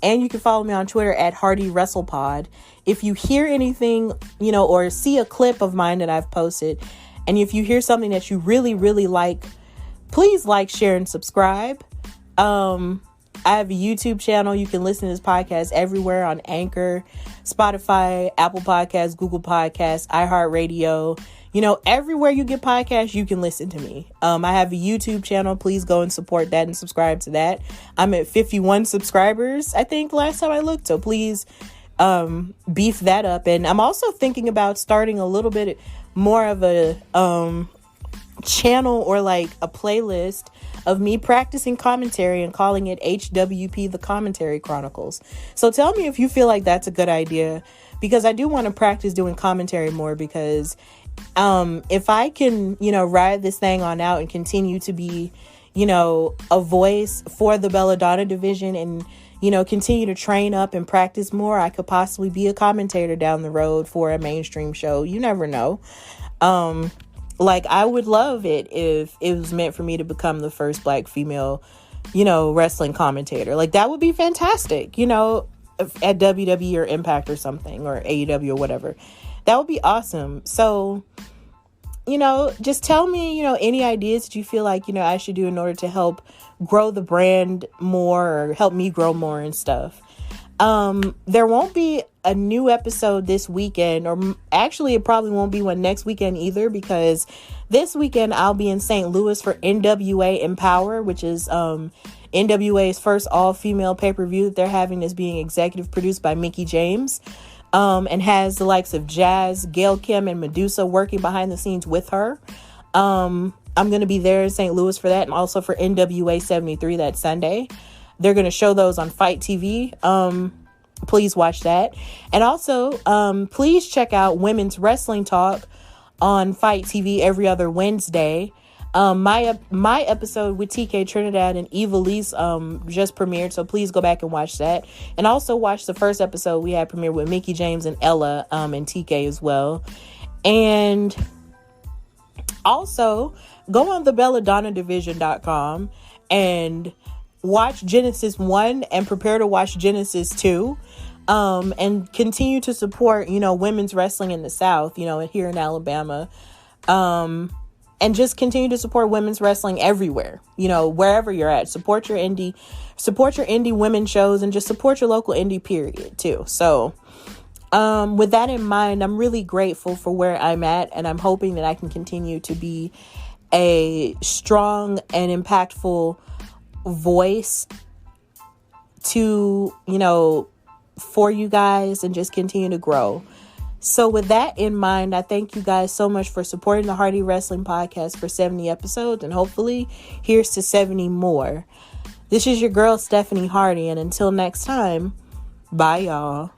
And you can follow me on Twitter at Hardy WrestlePod. If you hear anything, or see a clip of mine that I've posted, and if you hear something that you really, really like, please like, share, and subscribe. I have a YouTube channel. You can listen to this podcast everywhere on Anchor, Spotify, Apple Podcasts, Google Podcasts, iHeartRadio. Everywhere you get podcasts, you can listen to me. I have a YouTube channel. Please go and support that and subscribe to that. I'm at 51 subscribers, I think, last time I looked. So please beef that up. And I'm also thinking about starting a little bit more of a channel, or like a playlist of me practicing commentary and calling it HWP, the Commentary Chronicles. So tell me if you feel like that's a good idea, because I do want to practice doing commentary more, because if I can, ride this thing on out and continue to be, a voice for the Belladonna division, and, continue to train up and practice more, I could possibly be a commentator down the road for a mainstream show. You never know. I would love it if it was meant for me to become the first Black female, wrestling commentator. Like, that would be fantastic, at WWE or Impact or something, or AEW or whatever. That would be awesome. So, just tell me, any ideas that you feel like, I should do in order to help grow the brand more, or help me grow more and stuff. There won't be a new episode this weekend, or actually it probably won't be one next weekend either, because this weekend I'll be in St. Louis for NWA Empower, which is NWA's first all-female pay-per-view that they're having, is being executive produced by Mickie James, and has the likes of Jazz, Gail Kim, and Medusa working behind the scenes with her. I'm going to be there in St. Louis for that, and also for NWA 73 that Sunday. They're going to show those on Fight TV. Please watch that. And also, please check out Women's Wrestling Talk on Fight TV every other Wednesday. My episode with TK Trinidad and Eva Lise just premiered, so please go back and watch that. And also watch the first episode we had premiered with Mickie James and Ella and TK as well. And also go on thebelladonnadivision.com and watch Genesis 1 and prepare to watch Genesis 2. And continue to support, women's wrestling in the South, here in Alabama. And just continue to support women's wrestling everywhere, wherever you're at. Support your indie women shows, and just support your local indie period too. So, with that in mind, I'm really grateful for where I'm at, and I'm hoping that I can continue to be a strong and impactful voice to, for you guys, and just continue to grow. So with that in mind, I thank you guys so much for supporting the Hardy Wrestling Podcast for 70 episodes, and hopefully here's to 70 more. This is your girl, Stephanie Hardy, and until next time, bye y'all.